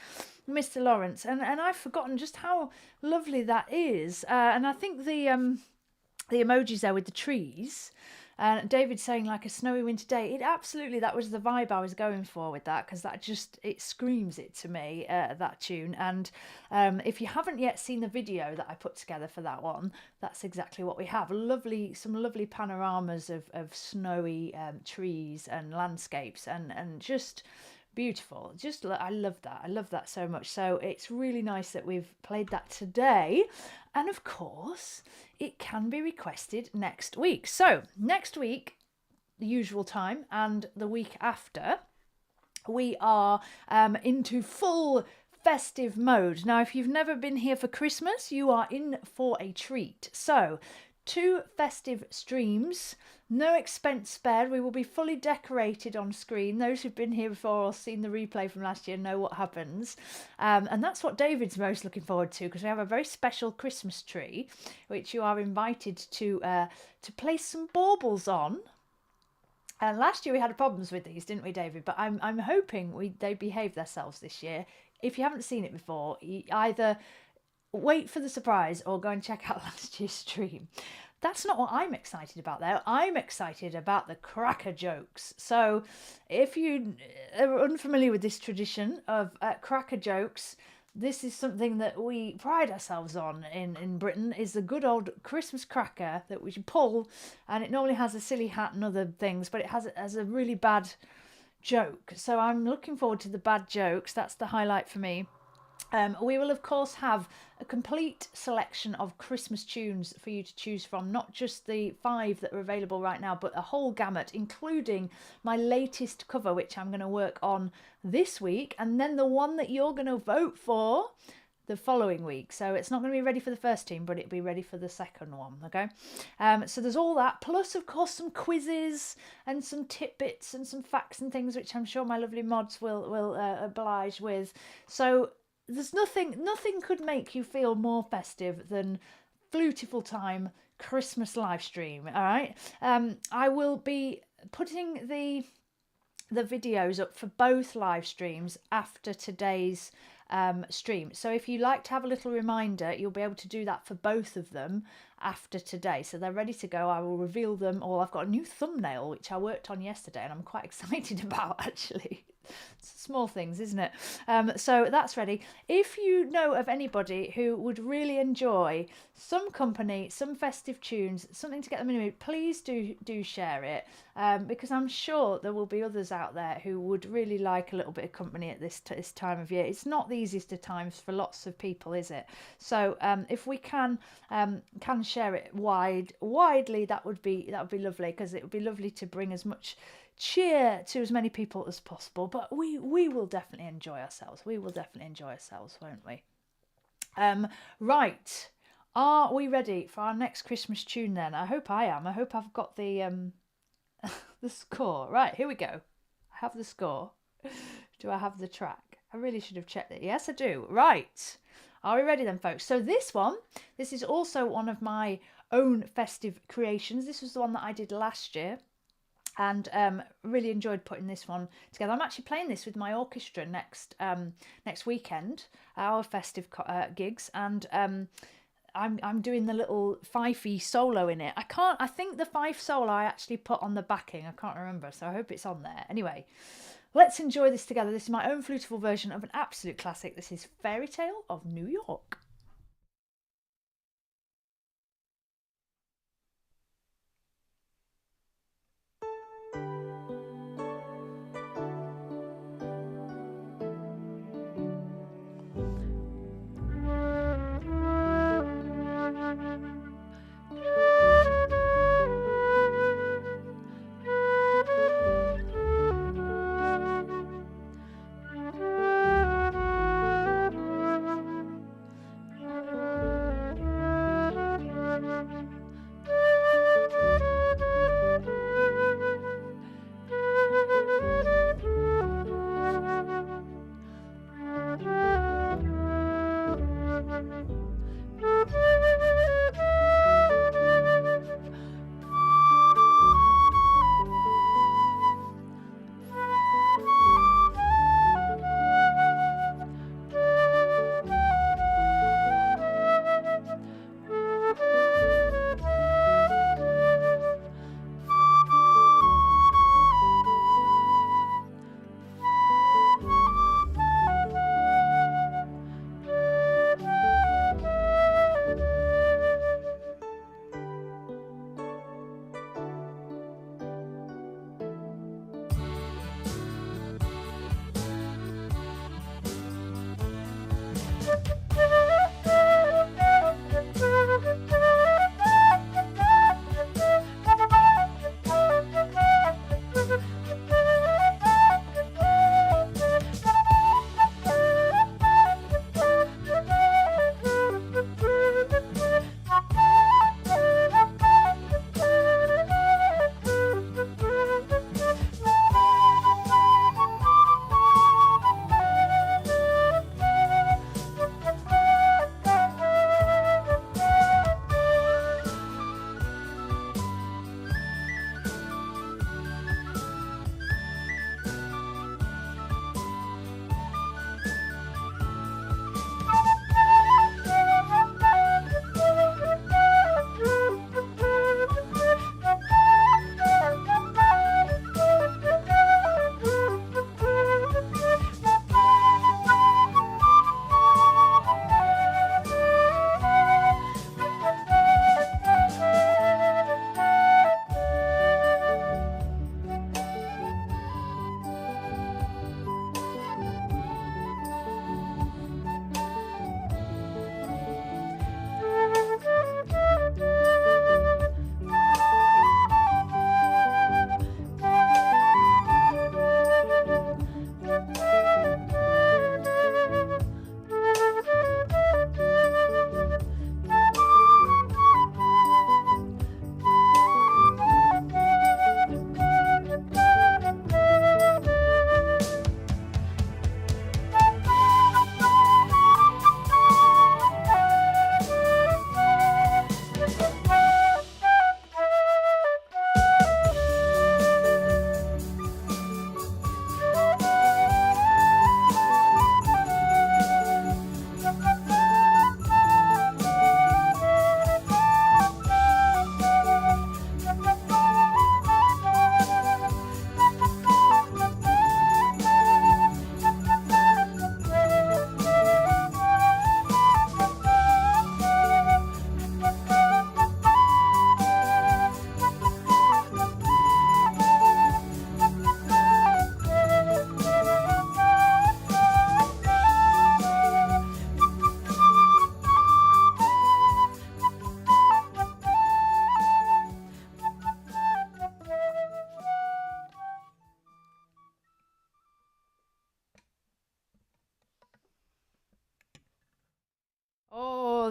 Mr. Lawrence, and I've forgotten just how lovely that is. And I think the emojis there with the trees. And David saying like a snowy winter day, it absolutely, that was the vibe I was going for with that, because that just, it screams it to me, that tune. And if you haven't yet seen the video that I put together for that one, that's exactly what we have. Some lovely panoramas of snowy trees and landscapes, and just beautiful. Just, I love that so much. So it's really nice that we've played that today. And of course, it can be requested next week. So next week, the usual time, and the week after, we are into full festive mode. Now, if you've never been here for Christmas, you are in for a treat. So 2 festive streams, no expense spared. We will be fully decorated on screen. Those who've been here before or seen the replay from last year know what happens. And that's what David's most looking forward to, because we have a very special Christmas tree, which you are invited to place some baubles on. And last year we had problems with these, didn't we, David? But I'm hoping they behave themselves this year. If you haven't seen it before, either wait for the surprise or go and check out last year's stream. That's not what I'm excited about though. I'm excited about the cracker jokes. So if you are unfamiliar with this tradition of cracker jokes, this is something that we pride ourselves on in Britain, is the good old Christmas cracker that we should pull, and it normally has a silly hat and other things, but it has a really bad joke. So I'm looking forward to the bad jokes. That's the highlight for me. We will, of course, have a complete selection of Christmas tunes for you to choose from, not just the 5 that are available right now, but a whole gamut, including my latest cover, which I'm going to work on this week, and then the one that you're going to vote for the following week. So it's not going to be ready for the first team, but it'll be ready for the second one, okay? So there's all that, plus, of course, some quizzes and some tidbits and some facts and things, which I'm sure my lovely mods will oblige with. So there's nothing could make you feel more festive than Flutifull Time Christmas live stream. All right, I will be putting the videos up for both live streams after today's stream. So if you like to have a little reminder, you'll be able to do that for both of them after today. So they're ready to go. I will reveal them all. I've got a new thumbnail which I worked on yesterday and I'm quite excited about, actually. It's small things, isn't it? So that's ready. If you know of anybody who would really enjoy some company, some festive tunes, something to get them in the mood, please do share it, because I'm sure there will be others out there who would really like a little bit of company at this time of year. It's not the easiest of times for lots of people, is it? So if we can share it widely, that would be lovely, because it would be lovely to bring as much cheer to as many people as possible. But we will definitely enjoy ourselves. We will definitely enjoy ourselves, won't we? Right, are we ready for our next Christmas tune then? I hope I am. I hope I've got the the score. Right, here we go. I have the score. Do I have the track? I really should have checked it. Yes, I do. Right, are we ready then, folks? So this is also one of my own festive creations. This was the one that I did last year, and really enjoyed putting this one together. I'm actually playing this with my orchestra next weekend, our festive gigs, and I'm doing the little fifey solo in it. I think the fife solo I actually put on the backing. I can't remember, so I hope it's on there. Anyway, let's enjoy this together. This is my own fluteful version of an absolute classic. This is Fairy Tale of New York.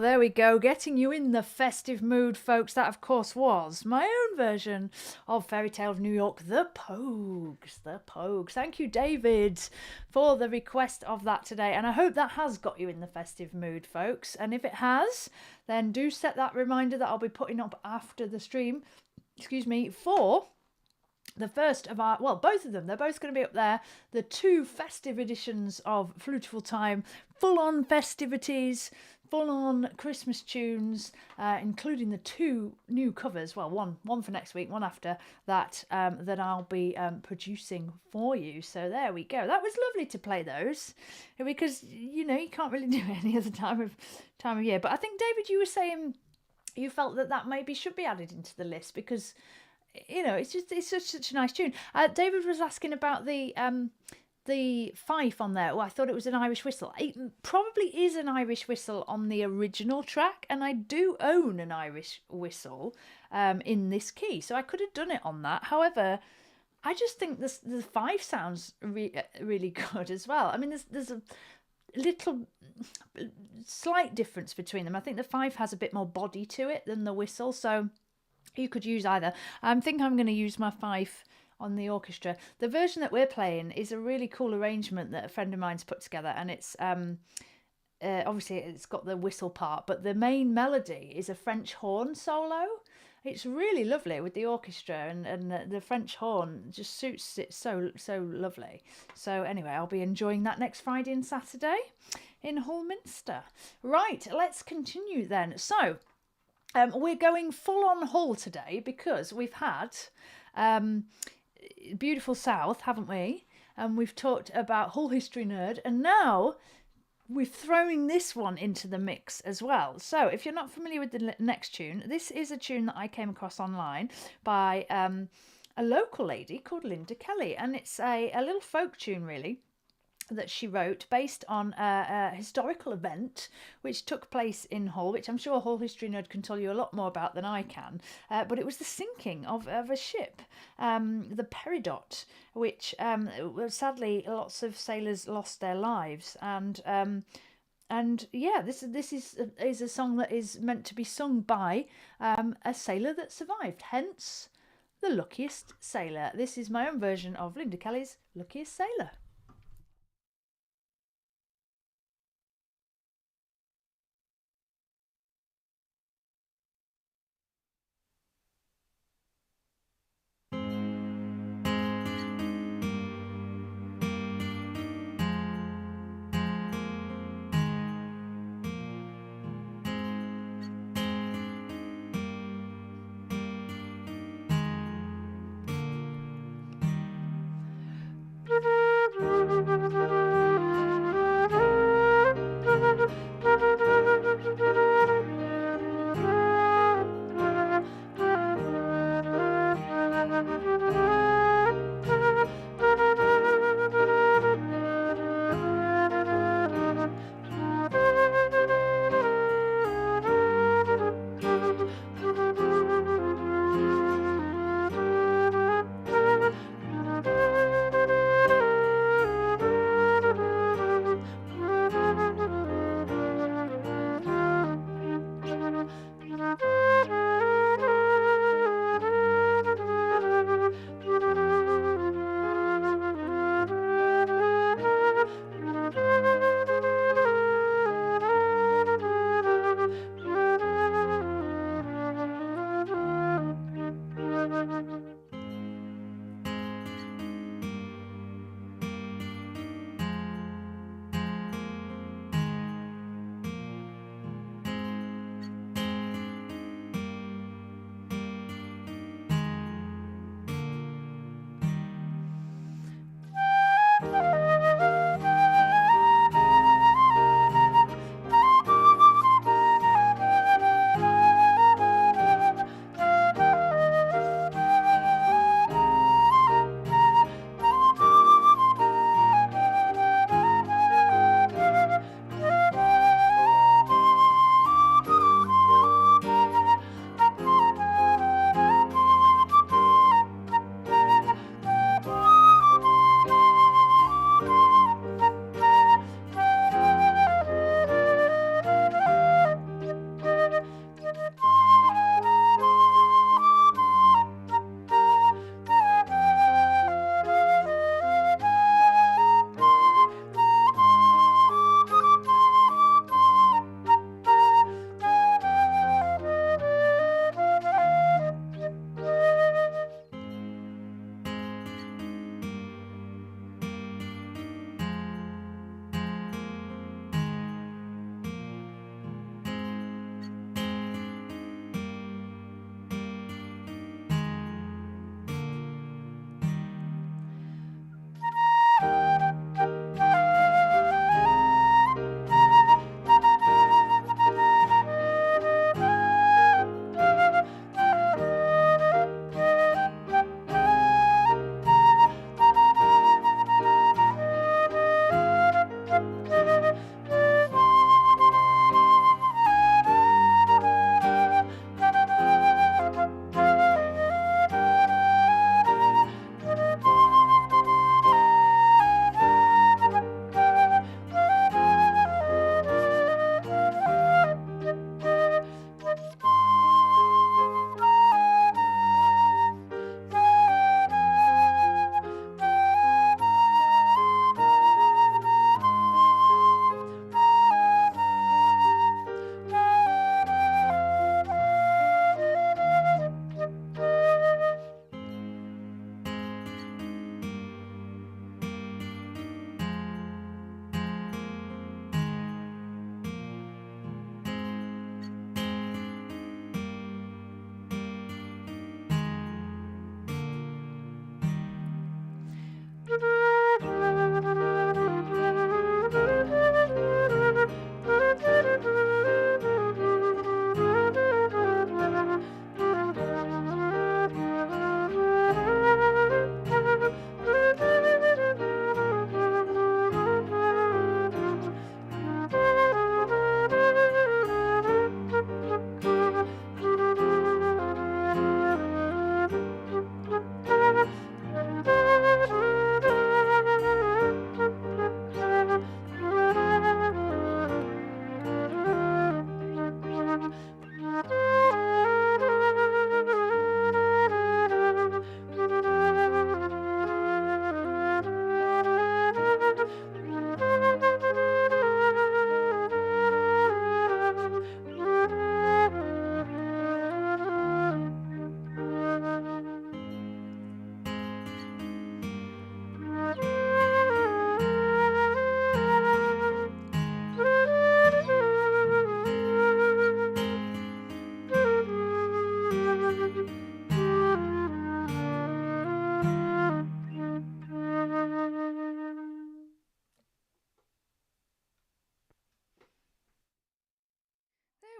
there we go. Getting you in the festive mood, folks. That, of course, was my own version of Fairy Tale of New York, The Pogues. The Pogues. Thank you, David, for the request of that today. And I hope that has got you in the festive mood, folks. And if it has, then do set that reminder that I'll be putting up after the stream, for the first of our, well, both of them, they're both going to be up there, the 2 festive editions of Flutifull Time, full-on festivities, full-on Christmas tunes, including the 2 new covers, well, one for next week, one after that, that I'll be producing for you. So there we go. That was lovely to play those, because, you know, you can't really do it any other time of year. But I think, David, you were saying you felt that maybe should be added into the list, because, you know, it's such a nice tune. David was asking about the fife on there. Well, I thought it was an Irish whistle. It probably is an Irish whistle on the original track, and I do own an Irish whistle in this key, so I could have done it on that. However, I just think the fife sounds really good as well. I mean, there's a little slight difference between them. I think the fife has a bit more body to it than the whistle, so you could use either. I think I'm going to use my fife on the orchestra. The version that we're playing is a really cool arrangement that a friend of mine's put together, and it's obviously it's got the whistle part, but the main melody is a French horn solo. It's really lovely with the orchestra, and the French horn just suits it so lovely. So anyway, I'll be enjoying that next Friday and Saturday in Hallminster. Right, let's continue then. So we're going full on Hull today, because we've had beautiful South, haven't we? And we've talked about Hull History Nerd, and now we're throwing this one into the mix as well. So if you're not familiar with the next tune, this is a tune that I came across online by a local lady called Linda Kelly, and it's a little folk tune, really, that she wrote based on a historical event which took place in Hull, which I'm sure Hull History Nerd can tell you a lot more about than I can, but it was the sinking of a ship, the Peridot, which sadly lots of sailors lost their lives, and yeah, this is a song that is meant to be sung by a sailor that survived, hence the Luckiest Sailor. This is my own version of Linda Kelly's Luckiest Sailor.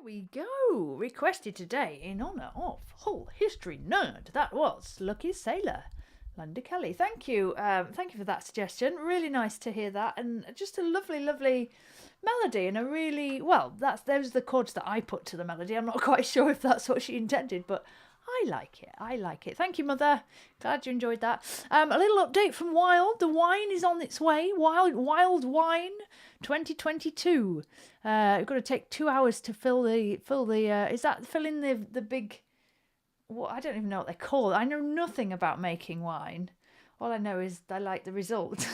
we go. Requested today in honour of Hull History Nerd. That was Lucky Sailor, Linda Kelly. Thank you. Thank you for that suggestion. Really nice to hear that. And just a lovely, lovely melody and a really, well, those are the chords that I put to the melody. I'm not quite sure if that's what she intended, but I like it. I like it. Thank you, Mother. Glad you enjoyed that. A little update from Wild. The wine is on its way. Wild Wine 2022. You've got to take 2 hours to fill in the big, what, I don't even know what they're called. I know nothing about making wine. All I know is I like the result.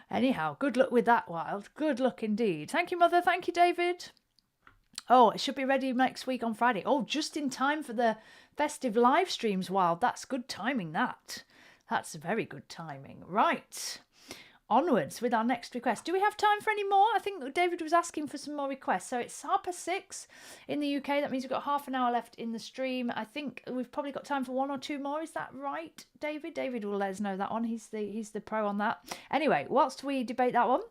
Anyhow, good luck with that, Wild. Good luck indeed. Thank you, Mother. Thank you, David. Oh, it should be ready next week on Friday. Oh, just in time for the festive live streams, Wild. That's good timing, that. That's very good timing. Right. Onwards with our next request. Do we have time for any more? I think David was asking for some more requests. So it's 6:30 in the UK. That means we've got half an hour left in the stream. I think we've probably got time for one or two more. Is that right, David? David will let us know that one. He's the pro on that. Anyway, whilst we debate that one,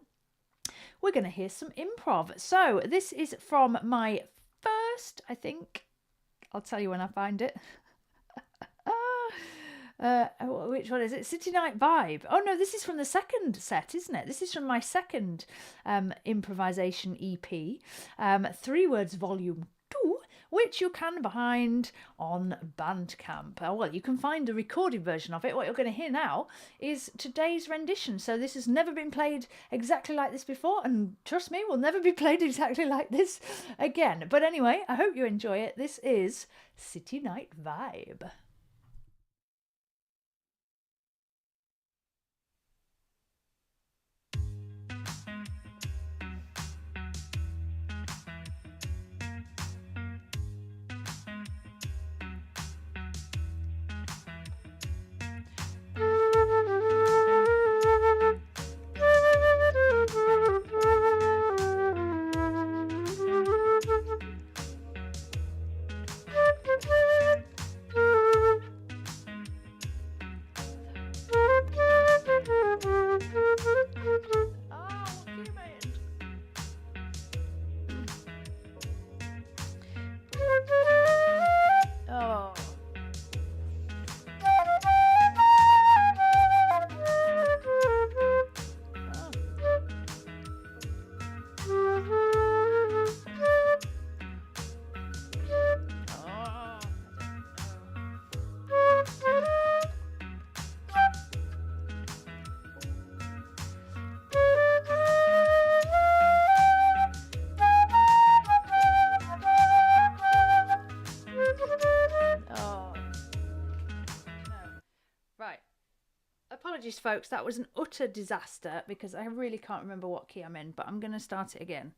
we're going to hear some improv. So this is from my first, I think, I'll tell you when I find it. Which one is it? City Night Vibe. Oh no, this is from the second set, isn't it? This is from my second improvisation EP, 3 Words Volume 2, which you can find on Bandcamp. Well, you can find the recorded version of it. What you're going to hear now is today's rendition. So this has never been played exactly like this before, and trust me, will never be played exactly like this again. But anyway, I hope you enjoy it. This is City Night Vibe. Apologies, folks, that was an utter disaster because I really can't remember what key I'm in, but I'm going to start it again.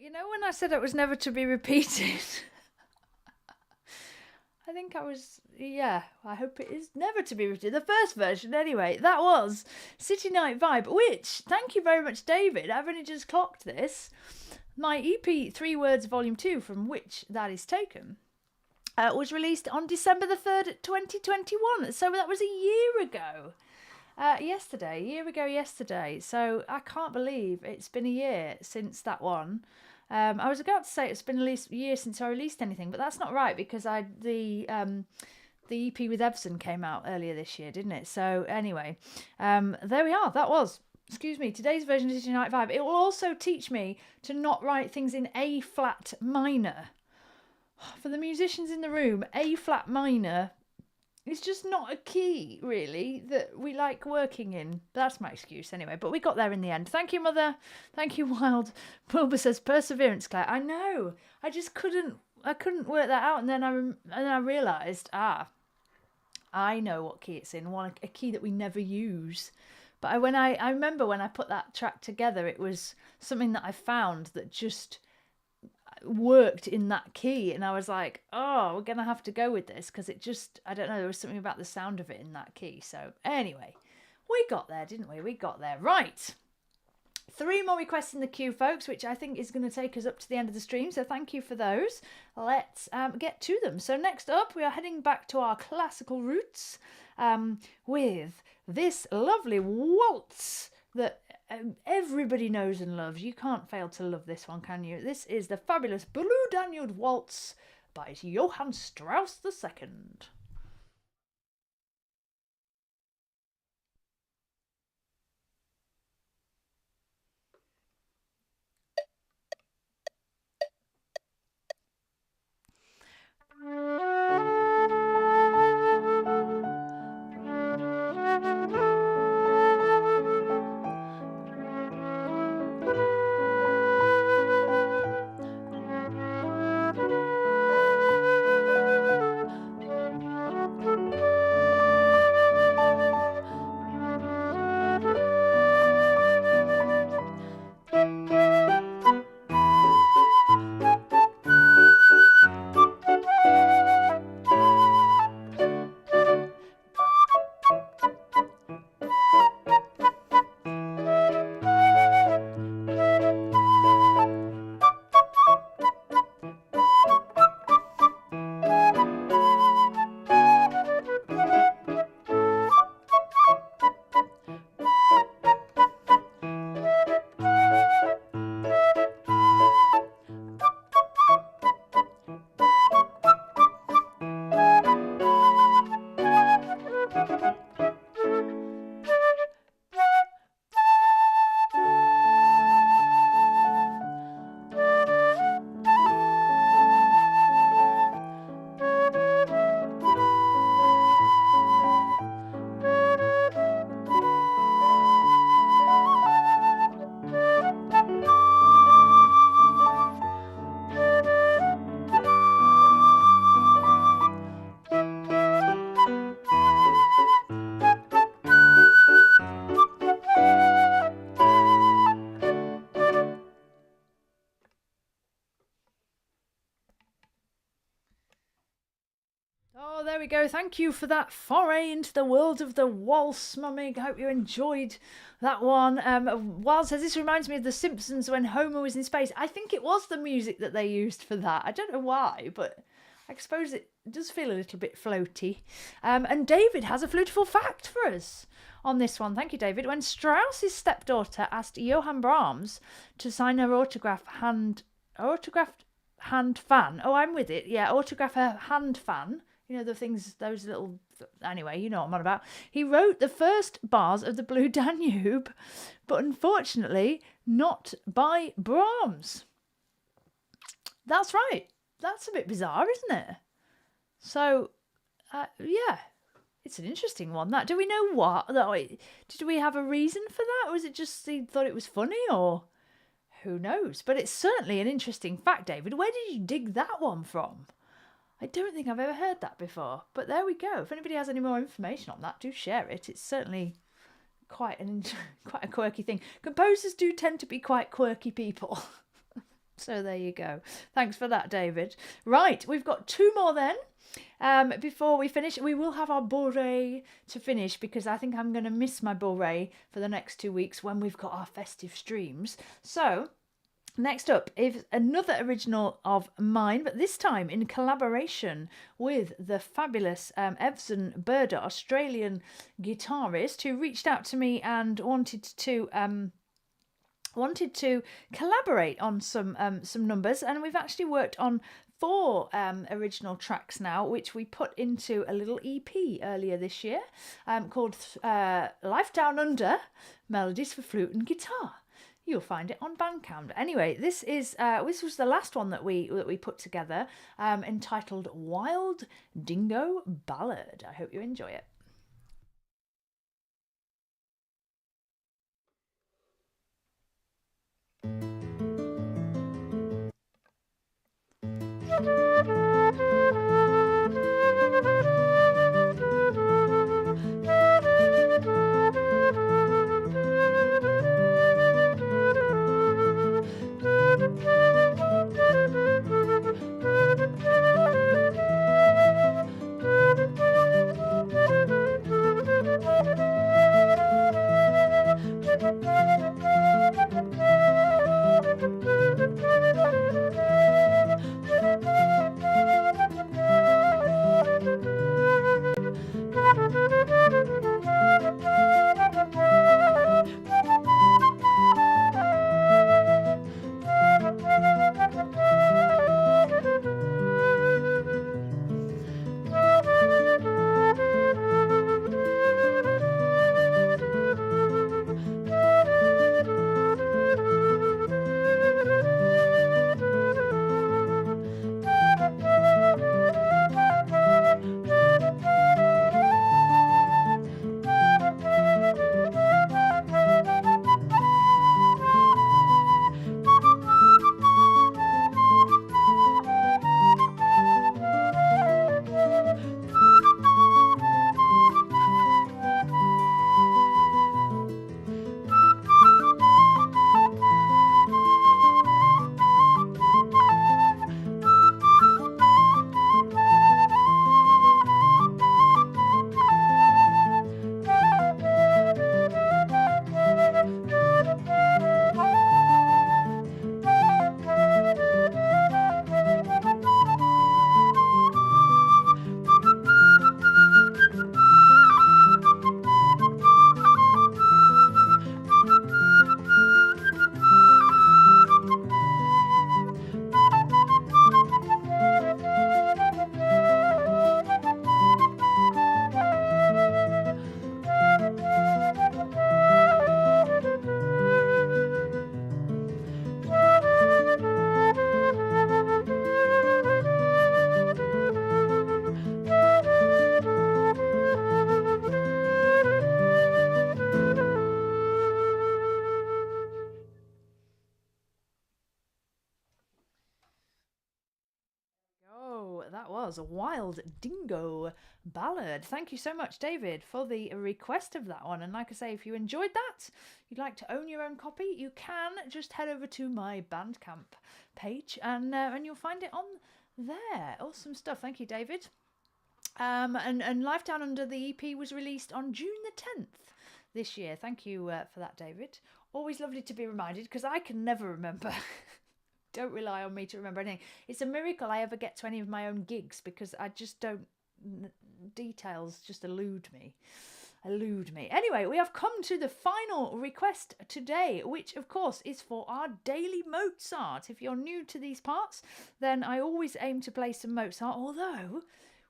You know when I said it was never to be repeated? I think I was, yeah, I hope it is never to be repeated. The first version, anyway, that was City Night Vibe, which, thank you very much, David. I've only just clocked this. My EP 3 Words Volume 2, from which that is taken, was released on December the 3rd, 2021. So that was a year ago. A year ago yesterday. So I can't believe it's been a year since that one. I was about to say it's been at least a year since I released anything, but that's not right because the EP with Evson came out earlier this year, didn't it? So anyway, there we are. That was, excuse me, today's version of City Night Vibe. It will also teach me to not write things in A flat minor. For the musicians in the room, A flat minor is just not a key, really, that we like working in. That's my excuse anyway, but we got there in the end. Thank you, Mother. Thank you, Wild. Wilbur says, perseverance, Claire. I know. I just couldn't work that out, and then I realised, I know what key it's in, a key that we never use. But I remember when I put that track together, it was something that I found that just worked in that key, and I was like, oh, we're gonna have to go with this because it just, I don't know, there was something about the sound of it in that key. So anyway, we got there, didn't we? We got there. Right, 3 more requests in the queue, folks, which I think is going to take us up to the end of the stream, so thank you for those. Let's get to them. So next up, we are heading back to our classical roots with this lovely waltz that everybody knows and loves. You can't fail to love this one, can you? This is the fabulous Blue Danube Waltz by Johann Strauss II. Oh, there we go. Thank you for that foray into the world of the waltz, Mummy. I hope you enjoyed that one. Wild says, this reminds me of The Simpsons when Homer was in space. I think it was the music that they used for that. I don't know why, but I suppose it does feel a little bit floaty. And David has a Flutifull fact for us on this one. Thank you, David. When Strauss's stepdaughter asked Johann Brahms to sign her autographed hand fan. Oh, I'm with it. Yeah, autograph her hand fan. You know, the things, those little... Anyway, you know what I'm on about. He wrote the first bars of the Blue Danube, but unfortunately not by Brahms. That's right. That's a bit bizarre, isn't it? So, yeah, it's an interesting one. That, do we know what? Did we have a reason for that? Or was it just he thought it was funny, or who knows? But it's certainly an interesting fact, David. Where did you dig that one from? I don't think I've ever heard that before. But there we go. If anybody has any more information on that, do share it. It's certainly quite a quirky thing. Composers do tend to be quite quirky people. So there you go. Thanks for that, David. Right, we've got 2 more then. Before we finish, we will have our bourrée to finish, because I think I'm going to miss my bourrée for the next 2 weeks when we've got our festive streams. So next up is another original of mine, but this time in collaboration with the fabulous Evson Burder, Australian guitarist, who reached out to me and wanted to collaborate on some numbers, and we've actually worked on 4 original tracks now, which we put into a little EP earlier this year, called Life Down Under, Melodies for Flute and Guitar. You'll find it on Bandcamp. Anyway, this was the last one that we put together, entitled Wild Dingo Ballad. I hope you enjoy it. That was a Wild Dingo Ballad. Thank you so much, David, for the request of that one. And like I say, if you enjoyed that, you'd like to own your own copy, you can just head over to my Bandcamp page and you'll find it on there. Awesome stuff. Thank you, David. And Life Down Under, the EP, was released on June the 10th this year. Thank you for that, David. Always lovely to be reminded, because I can never remember. Don't rely on me to remember anything. It's a miracle I ever get to any of my own gigs, because I just don't... Details just elude me. Anyway, we have come to the final request today, which of course is for our daily Mozart. If you're new to these parts, then I always aim to play some Mozart, although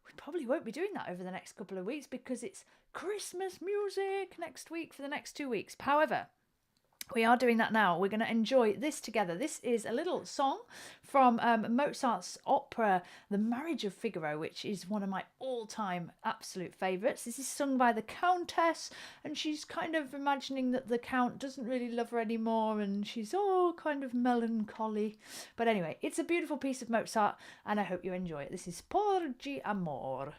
we probably won't be doing that over the next couple of weeks because it's Christmas music next week for the next 2 weeks. However, we are doing that now. We're going to enjoy this together. This is a little song from Mozart's opera, The Marriage of Figaro, which is one of my all-time absolute favourites. This is sung by the Countess, and she's kind of imagining that the Count doesn't really love her anymore, and she's all kind of melancholy. But anyway, it's a beautiful piece of Mozart, and I hope you enjoy it. This is Porgi Amor.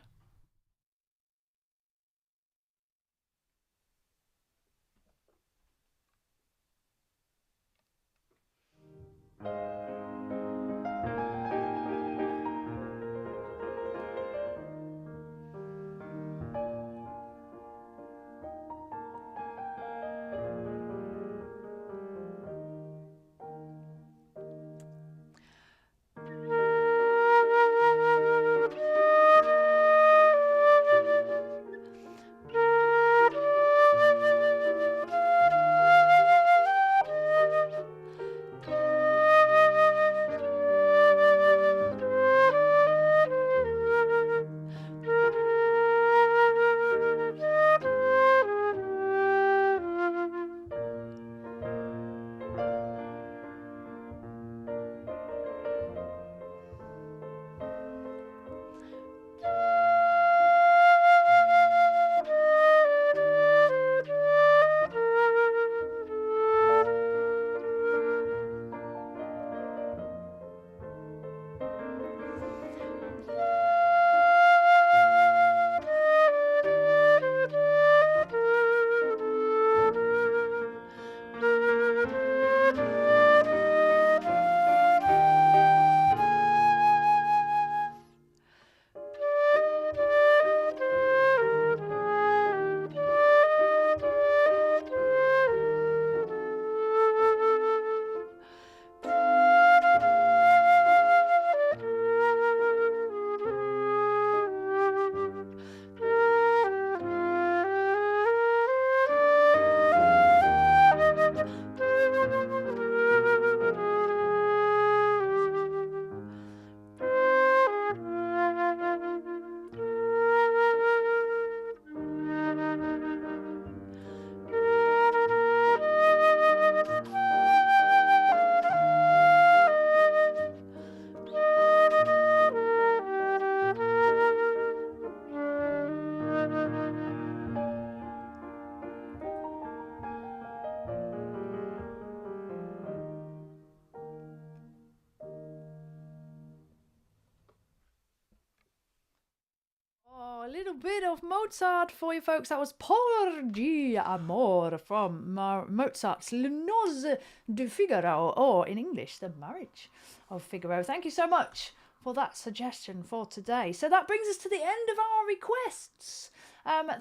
little bit of Mozart for you folks. That was Porgi Amor from Mozart's Le Nozze de Figaro, or in English, The Marriage of Figaro. Thank you so much for that suggestion for today. So that brings us to the end of our requests.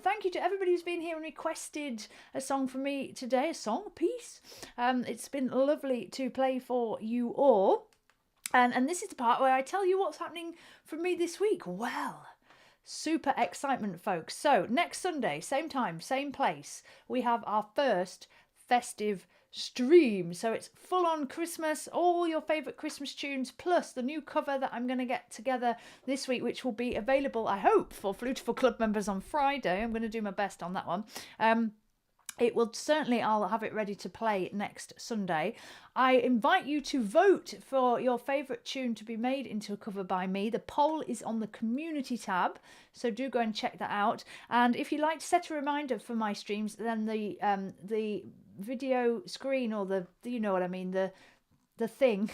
Thank you to everybody who's been here and requested a song from me today, a piece. It's been lovely to play for you all. And this is the part where I tell you what's happening for me this week. Well, super excitement, folks. So next Sunday, same time, same place, we have our first festive stream. So it's full on Christmas, all your favourite Christmas tunes, plus the new cover that I'm going to get together this week, which will be available, I hope, for Flutifull Club members on Friday. I'm going to do my best on that one. It will certainly, I'll have it ready to play next Sunday. I invite you to vote for your favourite tune to be made into a cover by me. The poll is on the community tab, so do go and check that out. And if you like to set a reminder for my streams, then the video screen, or the, you know what I mean, the thing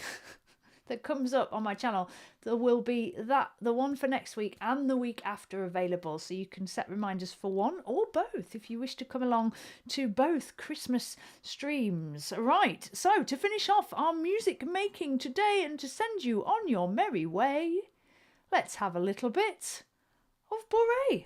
that comes up on my channel, there will be the one for next week and the week after available, so you can set reminders for one or both if you wish to come along to both Christmas streams. Right, so to finish off our music making today and to send you on your merry way, let's have a little bit of Bourrée.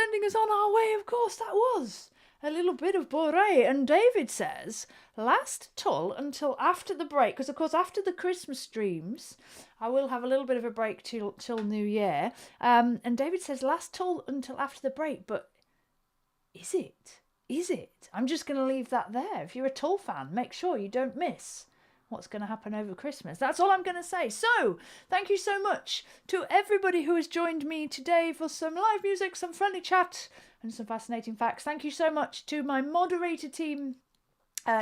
sending us on our way. Of course, that was a little bit of Boré. And David says, last tull until after the break, because of course after the Christmas streams, I will have a little bit of a break till New Year. And David says, last tull until after the break, but is it? Is it? I'm just going to leave that there. If you're a tull fan, make sure you don't miss what's going to happen over Christmas. That's all I'm going to say. So, thank you so much to everybody who has joined me today for some live music, some friendly chat, and some fascinating facts. Thank you so much to my moderator team,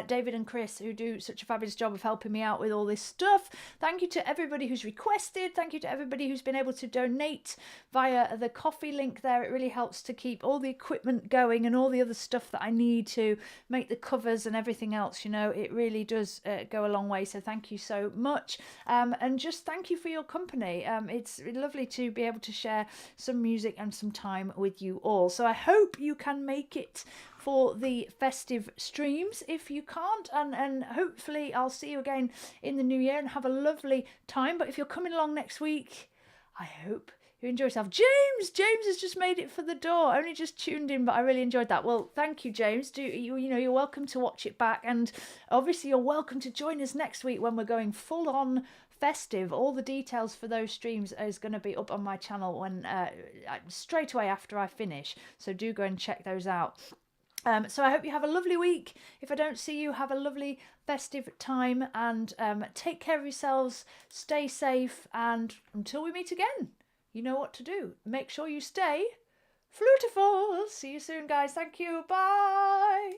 David and Chris, who do such a fabulous job of helping me out with all this stuff. Thank you to everybody who's requested. Thank you to everybody who's been able to donate via the Ko-fi link there. It really helps to keep all the equipment going and all the other stuff that I need to make the covers and everything else. You know, it really does go a long way. So thank you so much. And just thank you for your company. It's lovely to be able to share some music and some time with you all. So I hope you can make it for the festive streams if you can't, and hopefully I'll see you again in the new year and have a lovely time. But if you're coming along next week, I hope you enjoy yourself. James has just made it for the door. Only just tuned in, but I really enjoyed that. Well, thank you, James. You're welcome to watch it back, and obviously you're welcome to join us next week when we're going full on festive. All the details for those streams is going to be up on my channel when straight away after I finish, so do go and check those out. So I hope you have a lovely week. If I don't see you, have a lovely festive time, and take care of yourselves, stay safe, and until we meet again, you know what to do. Make sure you stay Flutifull. See you soon, guys. Thank you. Bye.